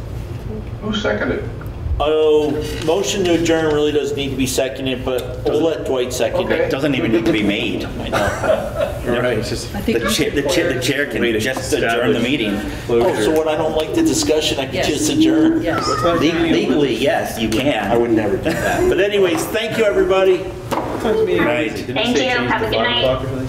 Who seconded? Oh, motion to adjourn really does need to be seconded, but we'll let Dwight second Okay. it. Doesn't even need to be made. I know. Right, it's just I think The chair can Wait, just adjourn the meeting. Oh, so when I don't like the discussion, I can Yes. just adjourn? Yes. Legally, yes, you can. I would never do that. But anyways, thank you, everybody. What time's the meeting? Right. Didn't it Thank say you. change Have to a good 5 night. o'clock or something?